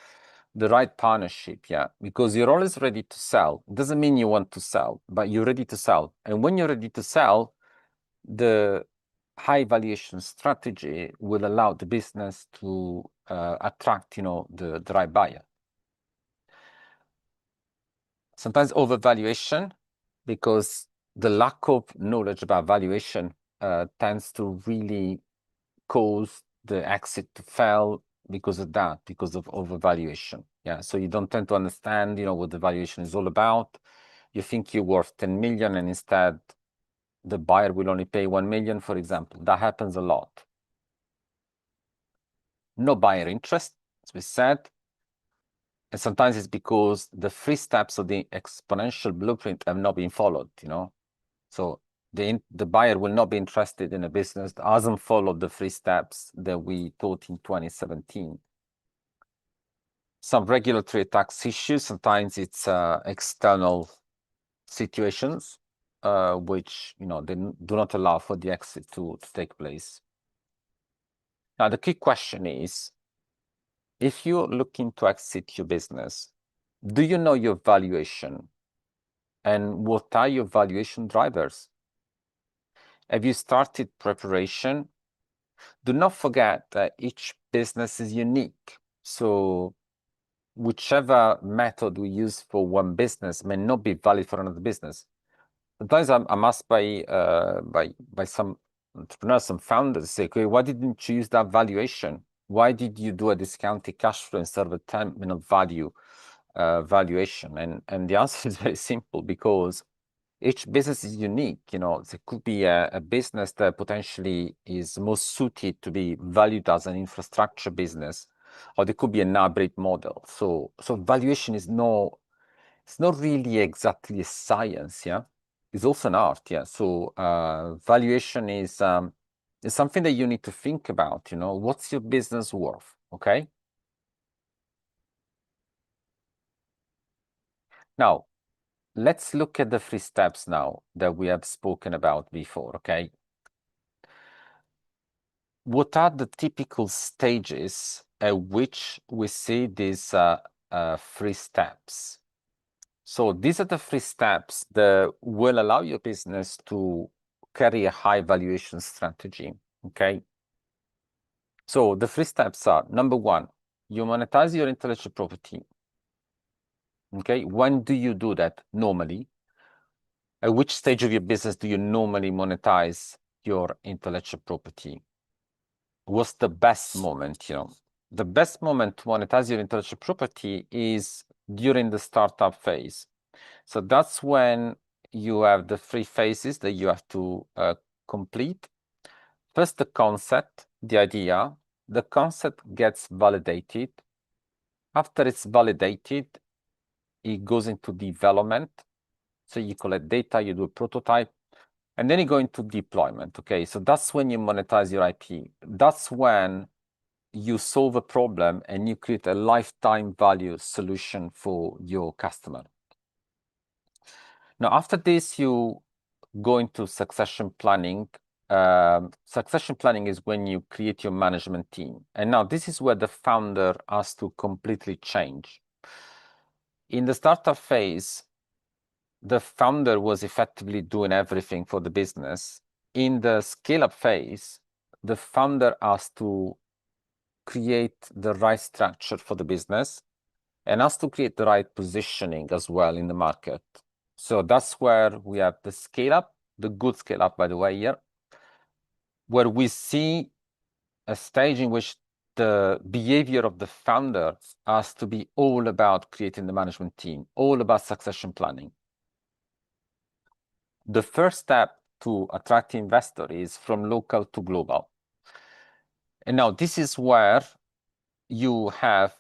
the right partnership, yeah, because you're always ready to sell. It doesn't mean you want to sell, but you're ready to sell. And when you're ready to sell, the high valuation strategy will allow the business to attract, the right buyer. Sometimes overvaluation, because the lack of knowledge about valuation tends to really cause the exit to fail because of that, because of overvaluation. Yeah, so you don't tend to understand, what the valuation is all about. You think you're worth 10 million, and instead the buyer will only pay 1 million, for example. That happens a lot. No buyer interest, as we said. And sometimes it's because the 3 steps of the exponential blueprint have not been followed, So the buyer will not be interested in a business that hasn't followed the 3 steps that we taught in 2017. Some regulatory tax issues, sometimes it's external situations, which, they do not allow for the exit to take place. Now, the key question is, if you're looking to exit your business, do you know your valuation? And what are your valuation drivers? Have you started preparation? Do not forget that each business is unique. So whichever method we use for one business may not be valid for another business. Sometimes I'm asked by some entrepreneurs, some founders, say, okay, why didn't you use that valuation? Why did you do a discounted cash flow instead of a terminal value valuation? And the answer is very simple, because each business is unique. There could be a business that potentially is most suited to be valued as an infrastructure business, or there could be an hybrid model. So valuation is it's not really exactly a science, yeah. It's also an art, yeah. So valuation is something that you need to think about. What's your business worth? Okay. Now, let's look at the 3 steps now that we have spoken about before, okay? What are the typical stages at which we see these 3 steps? So these are the 3 steps that will allow your business to carry a high valuation strategy, okay? So the 3 steps are, number 1, you monetize your intellectual property, okay? When do you do that normally? At which stage of your business do you normally monetize your intellectual property? What's the best moment? The best moment to monetize your intellectual property is during the startup phase. So that's when you have the 3 phases that you have to complete. First, the concept, the idea. The concept gets validated. After it's validated, it goes into development. So you collect data, you do a prototype, and then you go into deployment. Okay, so that's when you monetize your IP. That's when you solve a problem and you create a lifetime value solution for your customer. Now, after this, you go into succession planning. Succession planning is when you create your management team. And now this is where the founder has to completely change. In the startup phase, the founder was effectively doing everything for the business. In the scale-up phase, the founder has to create the right structure for the business and has to create the right positioning as well in the market. So that's where we have the scale-up, the good scale-up, by the way, here, where we see a stage in which the behavior of the founder has to be all about creating the management team, all about succession planning. The first step to attract investor is from local to global. And now this is where you have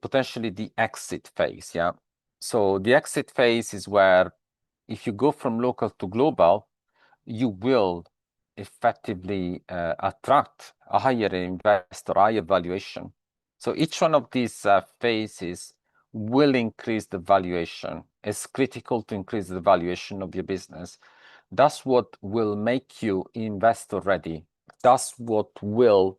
potentially the exit phase, yeah? So the exit phase is where if you go from local to global, you will effectively attract a higher investor, higher valuation. So each one of these phases will increase the valuation. It's critical to increase the valuation of your business. That's what will make you investor ready. That's what will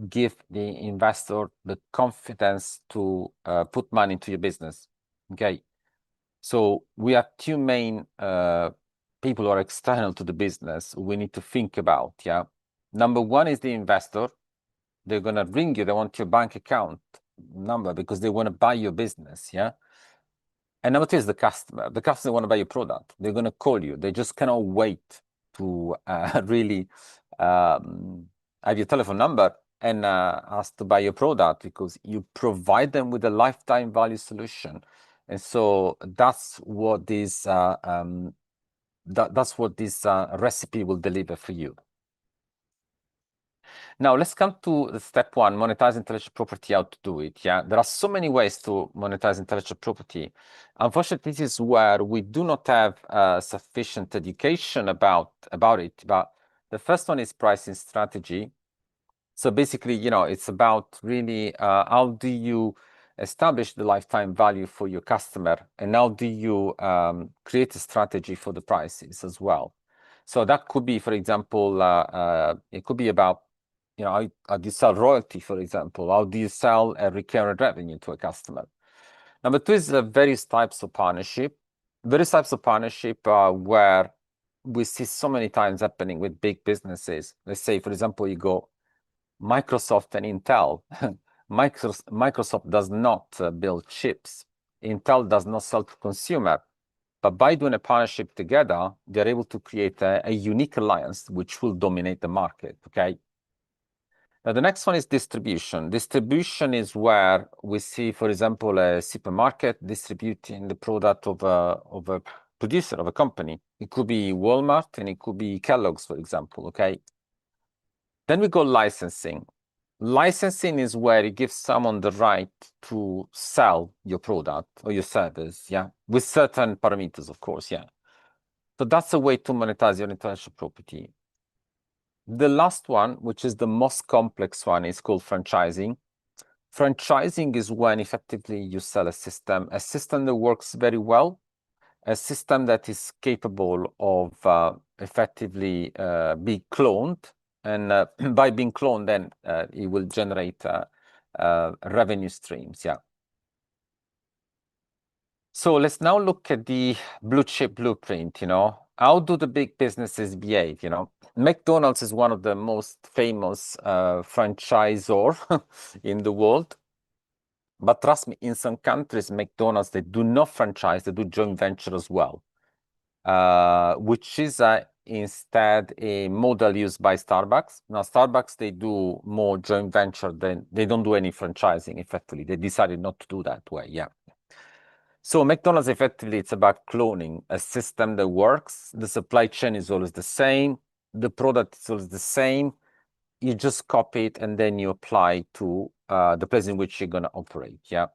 give the investor the confidence to put money into your business. Okay. So we have two main people who are external to the business we need to think about. Yeah. Number one is the investor. They're going to ring you. They want your bank account number because they want to buy your business. Yeah. And number two is the customer. The customer want to buy your product. They're going to call you. They just cannot wait to really have your telephone number and ask to buy your product because you provide them with a lifetime value solution. And so that's what this recipe will deliver for you. Now let's come to the step one, monetize intellectual property, how to do it. Yeah, there are so many ways to monetize intellectual property. Unfortunately, this is where we do not have sufficient education about it. But the first one is pricing strategy. So basically, it's about really how do you establish the lifetime value for your customer, and how do you create a strategy for the prices as well. So that could be, for example, it could be about how do you sell royalty, for example? How do you sell a recurrent revenue to a customer? Number two is various types of partnership. Various types of partnership where we see so many times happening with big businesses. Let's say, for example, you go Microsoft and Intel. Microsoft does not build chips. Intel does not sell to consumer. But by doing a partnership together, they're able to create a unique alliance which will dominate the market, okay? Now, the next one is distribution. Distribution is where we see, for example, a supermarket distributing the product of a producer, of a company. It could be Walmart and it could be Kellogg's, for example, okay? Then we go licensing. Licensing is where it gives someone the right to sell your product or your service, yeah, with certain parameters, of course, yeah. So that's a way to monetize your intellectual property. The last one, which is the most complex one, is called franchising. Franchising is when effectively you sell a system that works very well, a system that is capable of effectively be cloned. And by being cloned, then it will generate revenue streams, yeah. So let's now look at the blue chip blueprint, How do the big businesses behave, McDonald's is one of the most famous franchisor in the world. But trust me, in some countries, McDonald's, they do not franchise, they do joint venture as well, which is instead a model used by Starbucks. Now, Starbucks, they do more joint venture than they don't do any franchising, effectively. They decided not to do that way, yeah. So McDonald's, effectively, it's about cloning a system that works. The supply chain is always the same. The product is always the same. You just copy it and then you apply to the place in which you're going to operate, yeah.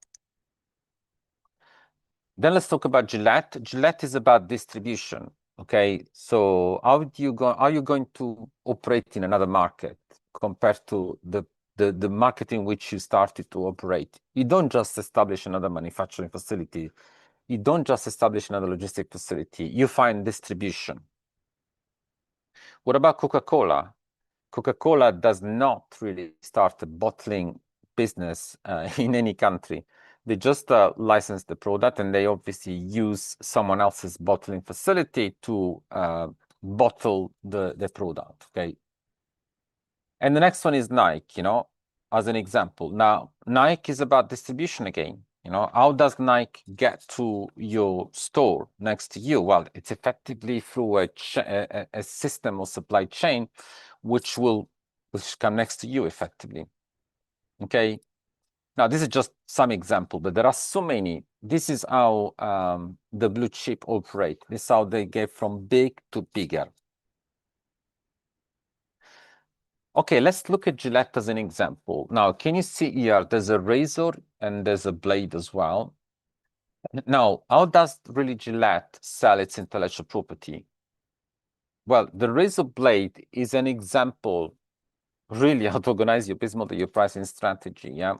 Then let's talk about Gillette. Gillette is about distribution, okay? So how are you going to operate in another market compared to the market in which you started to operate? You don't just establish another manufacturing facility. You don't just establish another logistic facility. You find distribution. What about Coca-Cola? Coca-Cola does not really start a bottling business in any country. They just license the product, and they obviously use someone else's bottling facility to bottle the product, okay? And the next one is Nike, as an example. Now, Nike is about distribution again. How does Nike get to your store next to you? Well, it's effectively through a system or supply chain which come next to you effectively, okay? Now, this is just some example, but there are so many. This is how the blue chip operate. This is how they get from big to bigger. Okay, let's look at Gillette as an example. Now, can you see here, there's a razor and there's a blade as well. Now, how does really Gillette sell its intellectual property? Well, the razor blade is an example really how to organize your business model, your pricing strategy, yeah?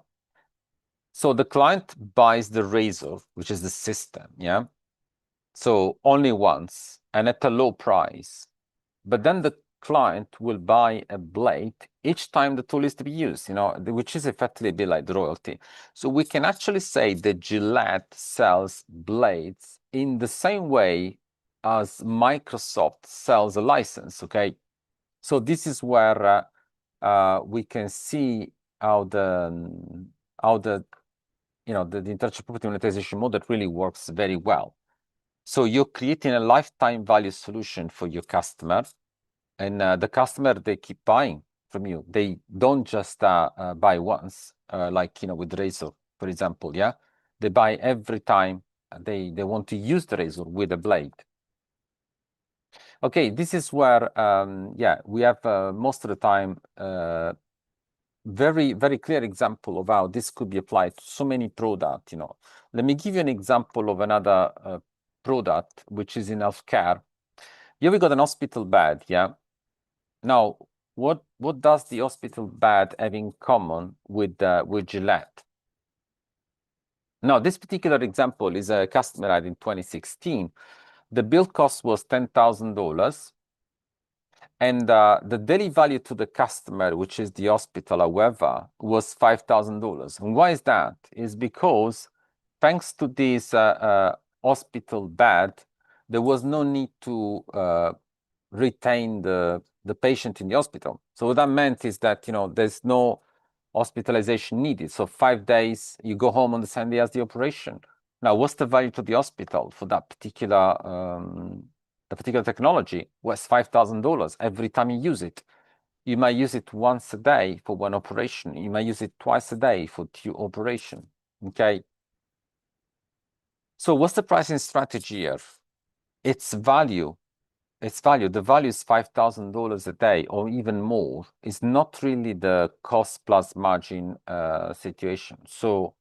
So the client buys the razor, which is the system, yeah? So only once and at a low price. But then the client will buy a blade each time the tool is to be used, which is effectively a bit like the royalty. So we can actually say that Gillette sells blades in the same way as Microsoft sells a license, okay? So this is where we can see how the intellectual property monetization model really works very well. So you're creating a lifetime value solution for your customer, and the customer, they keep buying from you. They don't just buy once, like with Razor, for example. Yeah, they buy every time they want to use the Razor with a blade. Okay, this is where we have most of the time very, very clear example of how this could be applied to so many products. Let me give you an example of another product, which is in healthcare. Here we got an hospital bed, yeah? Now, what does the hospital bed have in common with Gillette? Now, this particular example is a customer had in 2016. The bill cost was $10,000. And the daily value to the customer, which is the hospital, however, was $5,000. And why is that? Is because thanks to this hospital bed, there was no need to retain the patient in the hospital. So what that meant is that there's no hospitalization needed. So 5 days, you go home on the same day as the operation. Now, what's the value to the hospital for that particular technology? Was $5,000 every time you use it. You might use it once a day for one operation. You might use it twice a day for 2 operations. Okay. So what's the pricing strategy here? It's value. It's value. The value is $5,000 a day or even more. It's not really the cost plus margin situation. So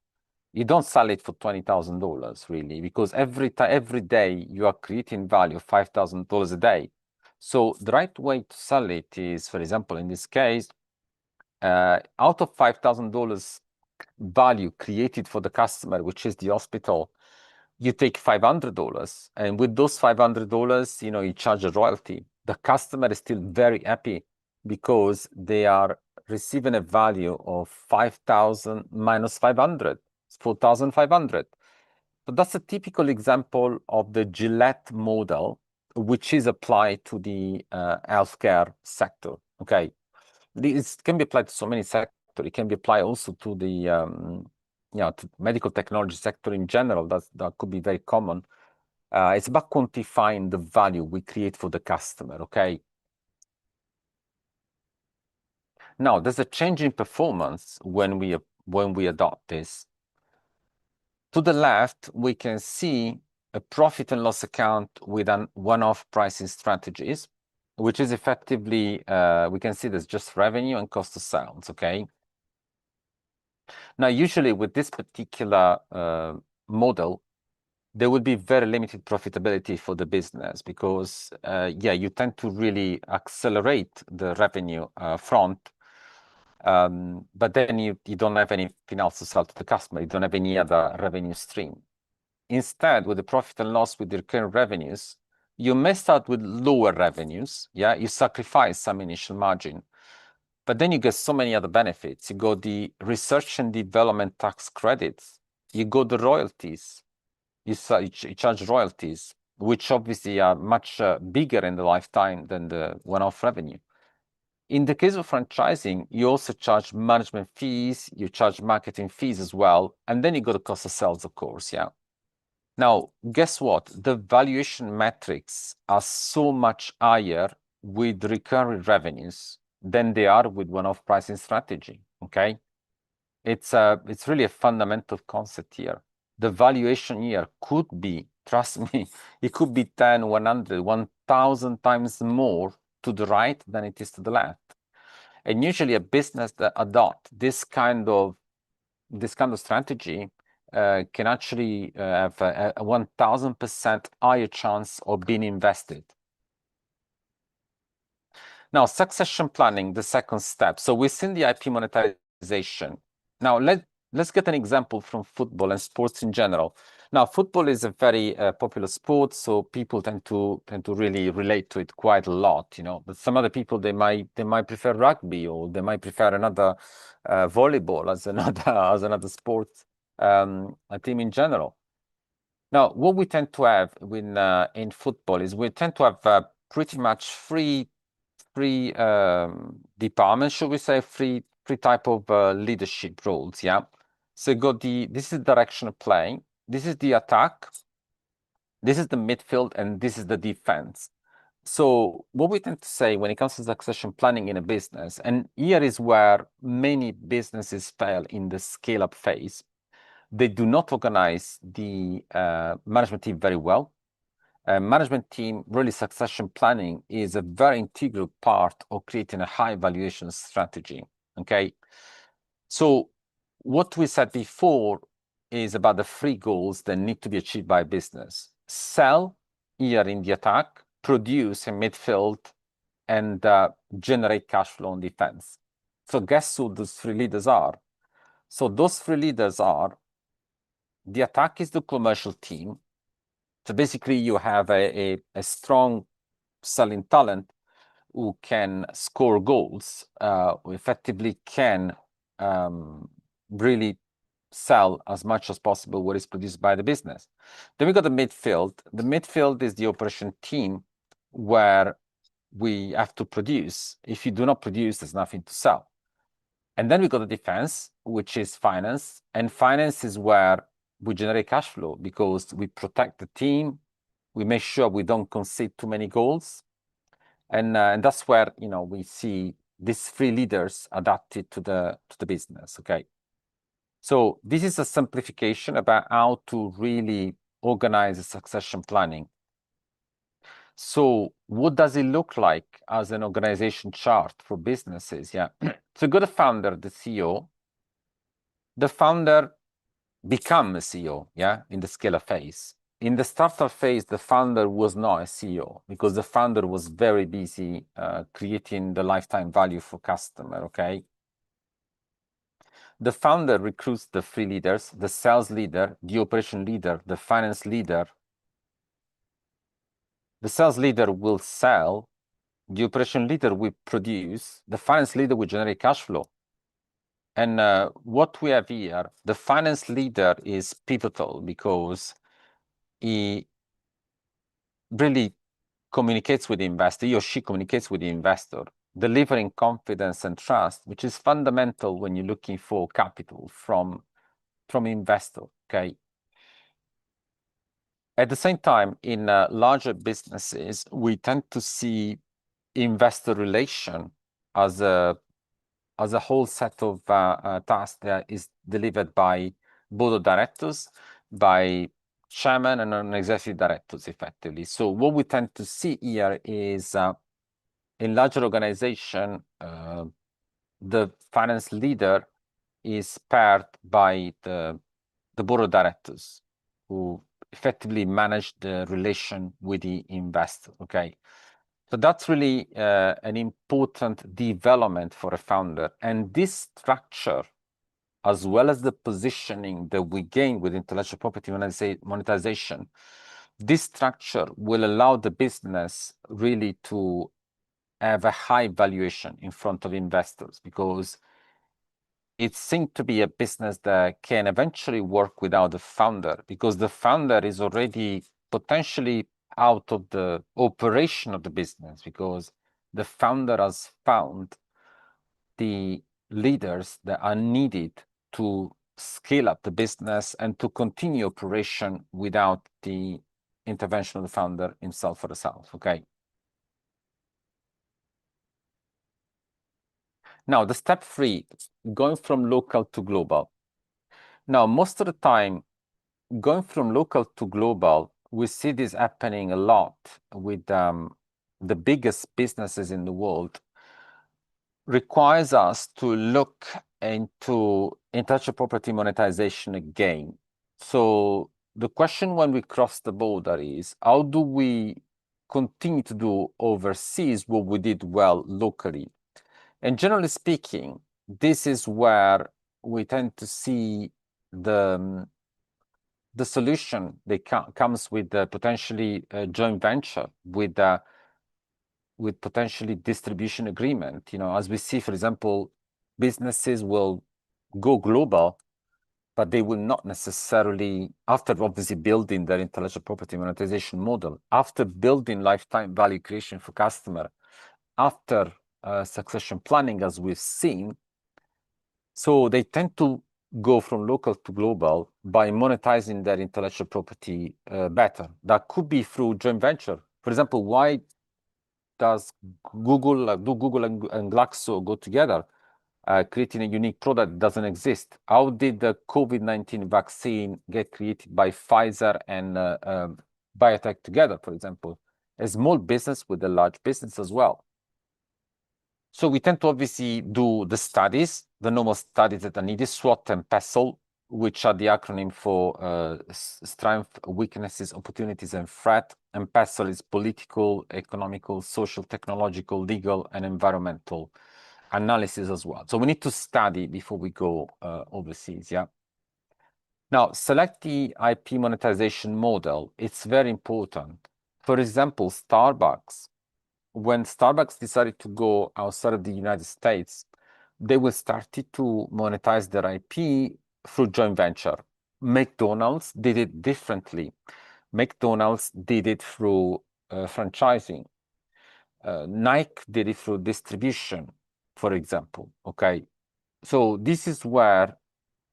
you don't sell it for $20,000 really, because every day you are creating value, $5,000 a day. So the right way to sell it is, for example, in this case, out of $5,000 value created for the customer, which is the hospital, you take $500, and with those $500, you charge a royalty. The customer is still very happy because they are receiving a value of 5,000 minus 500, 4,500. So that's a typical example of the Gillette model, which is applied to the healthcare sector. Okay, this can be applied to so many sectors. It can be applied also to the to medical technology sector in general. That could be very common. It's about quantifying the value we create for the customer. Okay. Now, there's a change in performance when we adopt this. To the left, we can see a profit and loss account with an one-off pricing strategies, which is effectively, we can see there's just revenue and cost of sales, okay? Now, usually with this particular model, there will be very limited profitability for the business because, you tend to really accelerate the revenue front, but then you don't have anything else to sell to the customer. You don't have any other revenue stream. Instead, with the profit and loss with the recurring revenues, you may start with lower revenues. Yeah, you sacrifice some initial margin, but then you get so many other benefits. You got the research and development tax credits. You got the royalties. You charge royalties, which obviously are much bigger in the lifetime than the one-off revenue. In the case of franchising, you also charge management fees, you charge marketing fees as well, and then you got the cost of sales, of course, yeah. Now, guess what? The valuation metrics are so much higher with recurring revenues than they are with one-off pricing strategy, okay? It's really a fundamental concept here. The valuation here could be, trust me, it could be 10, 100, 1,000 times more to the right than it is to the left. And usually a business that adopt this kind of strategy can actually have a 1000% higher chance of being invested. Now, succession planning, the second step. So we've seen the IP monetization. Now, let's get an example from football and sports in general. Now, football is a very popular sport, so people tend to really relate to it quite a lot, you know. But some other people, they might prefer rugby, or they might prefer another volleyball as another sport, a team in general. Now, what we tend to have in football is we tend to have pretty much three departments, should we say, three type of leadership roles. Yeah. So you got this is the direction of playing, this is the attack, this is the midfield, and this is the defense. So what we tend to say when it comes to succession planning in a business, and here is where many businesses fail in the scale-up phase, they do not organize the management team very well. Management team, really succession planning is a very integral part of creating a high valuation strategy, okay? So what we said before is about the three goals that need to be achieved by business. Sell, here in the attack, produce in midfield, and generate cash flow on defense. So guess who those three leaders are? So those three leaders are, the attack is the commercial team. So basically, you have a strong selling talent who can score goals, who effectively can really sell as much as possible what is produced by the business. Then we got the midfield. The midfield is the operation team where we have to produce. If you do not produce, there's nothing to sell. And then we got the defense, which is finance. And finance is where we generate cash flow because we protect the team. We make sure we don't concede too many goals. And that's where, you know, we see these three leaders adapted to the business, okay? So this is a simplification about how to really organize a succession planning. So what does it look like as an organization chart for businesses? Yeah. So you got a founder, the CEO. The founder become a CEO, yeah, in the scale-up phase. In the startup phase, the founder was not a CEO because the founder was very busy creating the lifetime value for customer, okay? The founder recruits the three leaders, the sales leader, the operation leader, the finance leader. The sales leader will sell, the operation leader will produce, the finance leader will generate cash flow. And what we have here, the finance leader is pivotal because he really communicates with the investor, he or she communicates with the investor, delivering confidence and trust, which is fundamental when you're looking for capital from investor, okay? At the same time, in larger businesses, we tend to see investor relation as a whole set of tasks that is delivered by board of directors, by chairman and non-executive directors, effectively. So what we tend to see here is in larger organization, the finance leader is paired by the board of directors who effectively manage the relation with the investor, okay? So that's really an important development for a founder. And this structure, as well as the positioning that we gain with intellectual property monetization, this structure will allow the business really to have a high valuation in front of investors because it seems to be a business that can eventually work without the founder because the founder is already potentially out of the operation of the business because the founder has found the leaders that are needed to scale up the business and to continue operation without the intervention of the founder himself or herself, okay? Now, the step 3, going from local to global. Now, most of the time, going from local to global, we see this happening a lot with the biggest businesses in the world, requires us to look into intellectual property monetization again. So the question when we cross the border is, how do we continue to do overseas what we did well locally? And generally speaking, this is where we tend to see the solution that comes with potentially a joint venture with potentially distribution agreement. As we see, for example, businesses will go global, but they will not necessarily, after obviously building their intellectual property monetization model, after building lifetime value creation for customer, after succession planning, as we've seen, so they tend to go from local to global by monetizing their intellectual property better. That could be through joint venture. For example, why does Google and Glaxo go together, creating a unique product that doesn't exist? How did the COVID-19 vaccine get created by Pfizer and biotech together, for example? A small business with a large business as well. So we tend to obviously do the studies, the normal studies that are needed, SWOT and PESTLE, which are the acronym for strength, weaknesses, opportunities, and threat. And PESTLE is political, economical, social, technological, legal, and environmental analysis as well. So we need to study before we go overseas, yeah? Now, select the IP monetization model. It's very important. For example, Starbucks. When Starbucks decided to go outside of the United States, they will start to monetize their IP through joint venture. McDonald's did it differently. McDonald's did it through franchising. Nike did it through distribution, for example. Okay, so this is where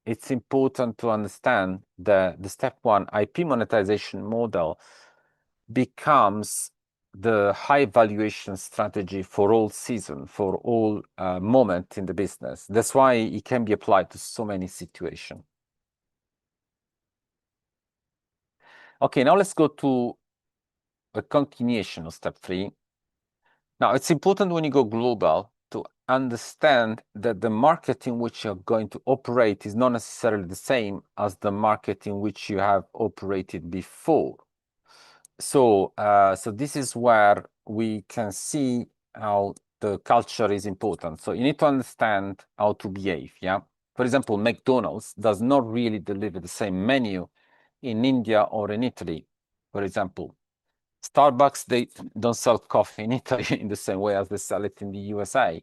it's important to understand the step one IP monetization model becomes the high valuation strategy for all season, for all moment in the business. That's why it can be applied to so many situations. Okay, now let's go to a continuation of step 3. Now, it's important when you go global to understand that the market in which you're going to operate is not necessarily the same as the market in which you have operated before. So this is where we can see how the culture is important. So you need to understand how to behave, yeah? For example, McDonald's does not really deliver the same menu in India or in Italy, for example. Starbucks, they don't sell coffee in Italy in the same way as they sell it in the USA.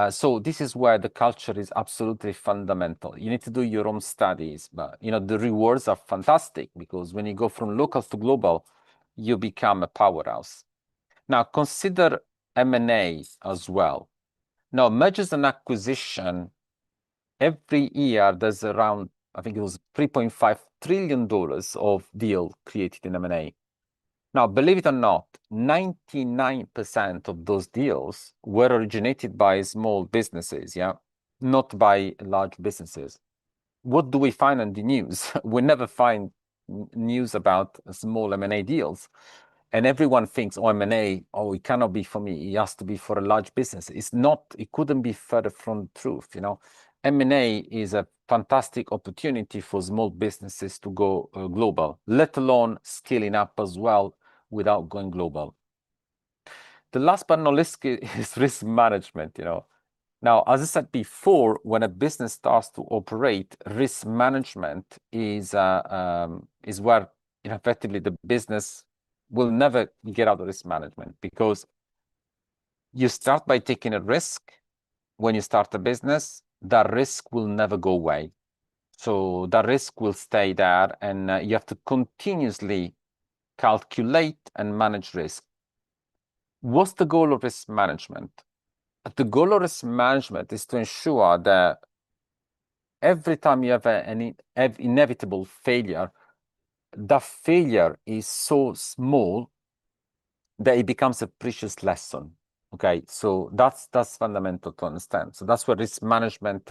So this is where the culture is absolutely fundamental. You need to do your own studies, but the rewards are fantastic because when you go from local to global, you become a powerhouse. Now consider M&A as well. Now mergers and acquisition, every year there's around, I think it was $3.5 trillion of deal created in M&A. Now, believe it or not, 99% of those deals were originated by small businesses, yeah, not by large businesses. What do we find in the news? We never find news about small M&A deals. And everyone thinks, oh, M&A, oh, it cannot be for me. It has to be for a large business. It's not, it couldn't be further from the truth, M&A is a fantastic opportunity for small businesses to go global, let alone scaling up as well without going global. The last but not least is risk management, Now, as I said before, when a business starts to operate, risk management is where effectively the business will never get out of risk management, because you start by taking a risk. When you start a business, that risk will never go away. So that risk will stay there, and you have to continuously calculate and manage risk. What's the goal of risk management? The goal of risk management is to ensure that every time you have an inevitable failure, that failure is so small that it becomes a precious lesson. Okay, so that's fundamental to understand. So that's where risk management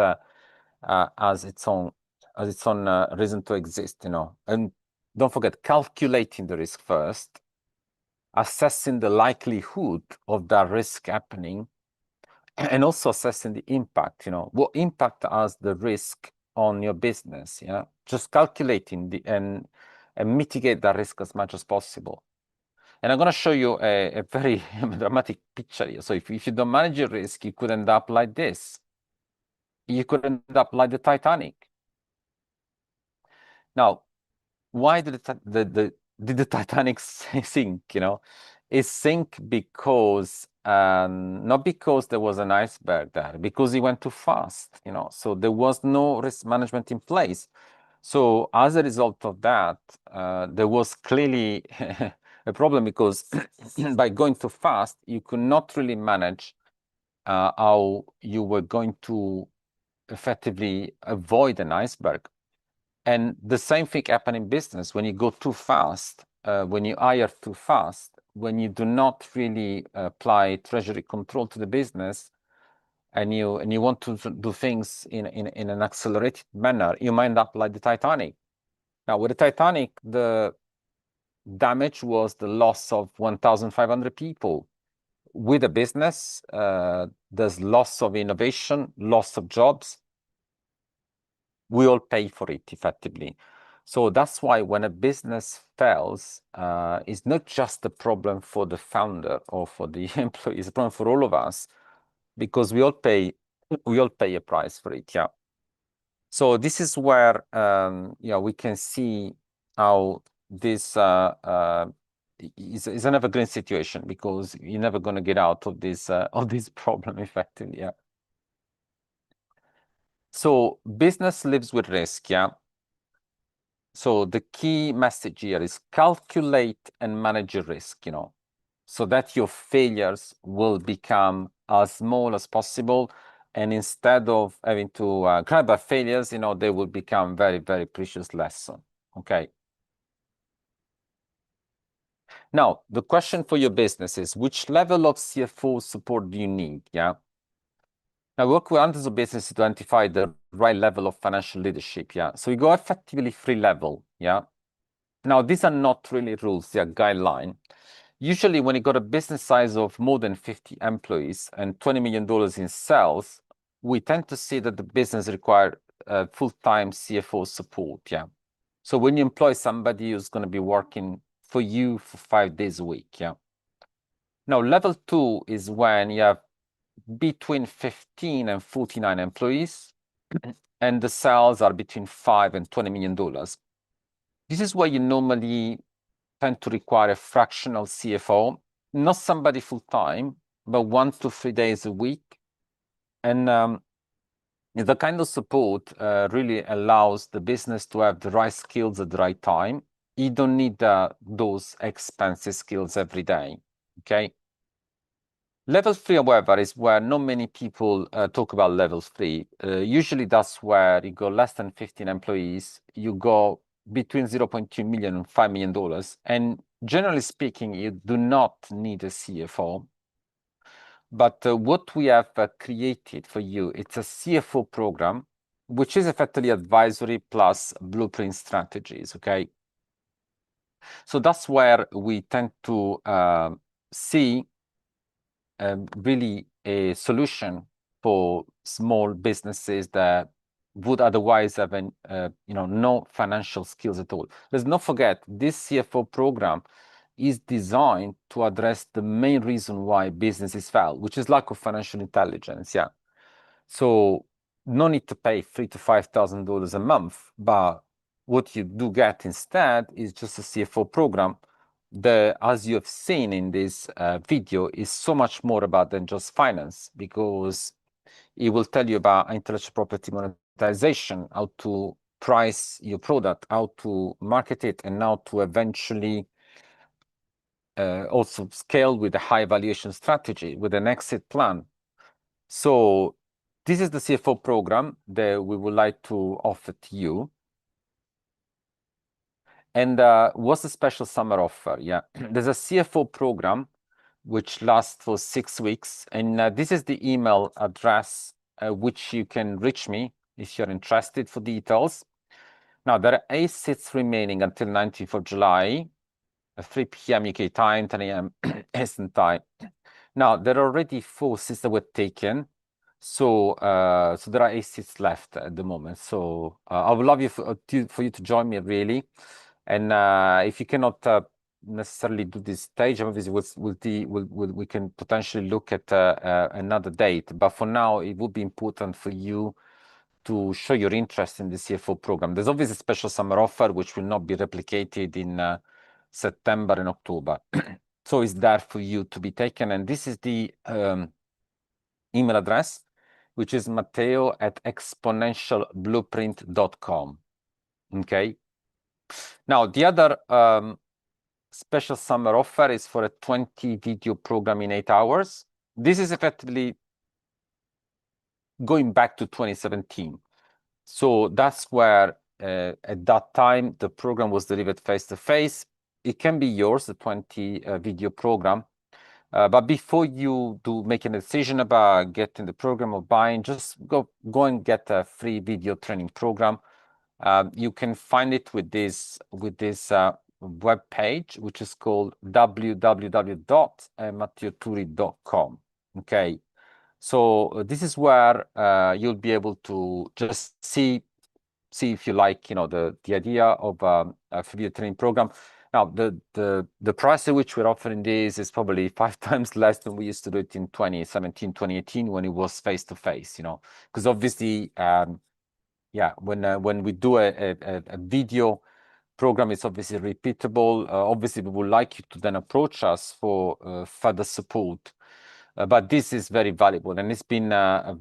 has its own reason to exist, And don't forget, calculating the risk first, assessing the likelihood of that risk happening, and also assessing the impact, what impact has the risk on your business, just calculating and mitigate that risk as much as possible. And I'm going to show you a very dramatic picture here. So if you don't manage your risk, you could end up like this. You could end up like the Titanic. Now, why did the Titanic sink? It sank because not because there was an iceberg there, because it went too fast. So there was no risk management in place. So as a result of that, there was clearly a problem because by going too fast, you could not really manage how you were going to effectively avoid an iceberg. And the same thing happened in business. When you go too fast, when you hire too fast, when you do not really apply treasury control to the business, and you want to do things in an accelerated manner, you might end up like the Titanic. Now, with the Titanic, the damage was the loss of 1,500 people. With a business, there's loss of innovation, loss of jobs. We all pay for it effectively. So that's why when a business fails, it's not just a problem for the founder or for the employee, it's a problem for all of us, because we all pay a price for it. Yeah. So this is where we can see how this is an evergreen situation, because you're never going to get out of this problem effectively. Yeah. So business lives with risk. Yeah. So the key message here is calculate and manage your risk, so that your failures will become as small as possible. And instead of having to cry about failures, they will become very, very precious lesson. Okay. Now, the question for your business is, which level of CFO support do you need? Yeah. Now, we work with hundreds of businesses to identify the right level of financial leadership. Yeah. So we go effectively 3 level. Yeah. Now, these are not really rules, they are guidelines. Usually, when you got a business size of more than 50 employees and $20 million in sales, we tend to see that the business requires full-time CFO support. Yeah. So when you employ somebody who's going to be working for you for 5 days a week. Yeah. Now, level 2 is when you have between 15 and 49 employees, and the sales are between $5 and $20 million. This is where you normally tend to require a fractional CFO, not somebody full-time, but 1 to 3 days a week. And the kind of support really allows the business to have the right skills at the right time. You don't need those expensive skills every day, okay? Level 3, however, is where not many people talk about level 3. Usually that's where you go less than 15 employees, you go between 0.2 million and $5 million. And generally speaking, you do not need a CFO. But what we have created for you, it's a CFO program, which is effectively advisory plus blueprint strategies, okay? So that's where we tend to see really a solution for small businesses that would otherwise have no financial skills at all. Let's not forget, this CFO program is designed to address the main reason why businesses fail, which is lack of financial intelligence. Yeah. So no need to pay $3,000 to $5,000 a month, but what you do get instead is just a CFO program that, as you have seen in this video, is so much more about than just finance, because it will tell you about intellectual property monetization, how to price your product, how to market it, and how to eventually also scale with a high valuation strategy, with an exit plan. So this is the CFO program that we would like to offer to you. And what's the special summer offer? Yeah, there's a CFO program which lasts for 6 weeks. And this is the email address which you can reach me if you're interested for details. Now, there are 8 seats remaining until 19th of July, 3 p.m. UK time, 10 a.m. Eastern time. Now, there are already 4 seats that were taken. So there are 8 seats left at the moment. So I would love you for you to join me, really. And if you cannot necessarily do this stage, obviously we can potentially look at another date. But for now, it would be important for you to show your interest in the CFO program. There's obviously a special summer offer, which will not be replicated in September and October. So it's there for you to be taken. And this is the email address, which is matteo@exponentialblueprint.com. Okay. Now, the other special summer offer is for a 20 video program in 8 hours. This is effectively going back to 2017. So that's where at that time the program was delivered face to face. It can be yours, the 20 video program. But before you make a decision about getting the program or buying, just go and get a free video training program. You can find it with this web page, which is called www.matteoturi.com. Okay, so this is where you'll be able to just see if you like, the idea of a video training program. Now, the price at which we're offering this is probably 5 times less than we used to do it in 2017, 2018 when it was face to face. Because obviously, when we do a video program, it's obviously repeatable. Obviously, we would like you to then approach us for further support. But this is very valuable, and it's been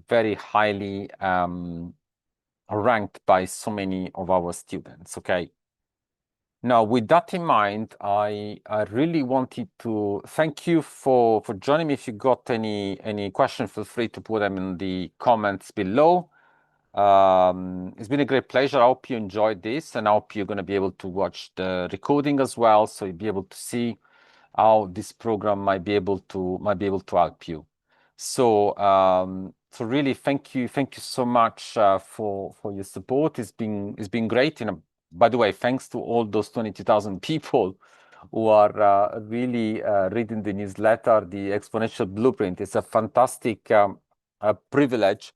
very highly ranked by so many of our students. Okay. Now, with that in mind, I really wanted to thank you for joining me. If you got any questions, feel free to put them in the comments below. It's been a great pleasure. I hope you enjoyed this, and I hope you're going to be able to watch the recording as well, so you'll be able to see how this program might be able to help you. So really, thank you so much for your support. It's been great. By the way, thanks to all those 22,000 people who are really reading the newsletter, the Exponential Blueprint. It's a fantastic privilege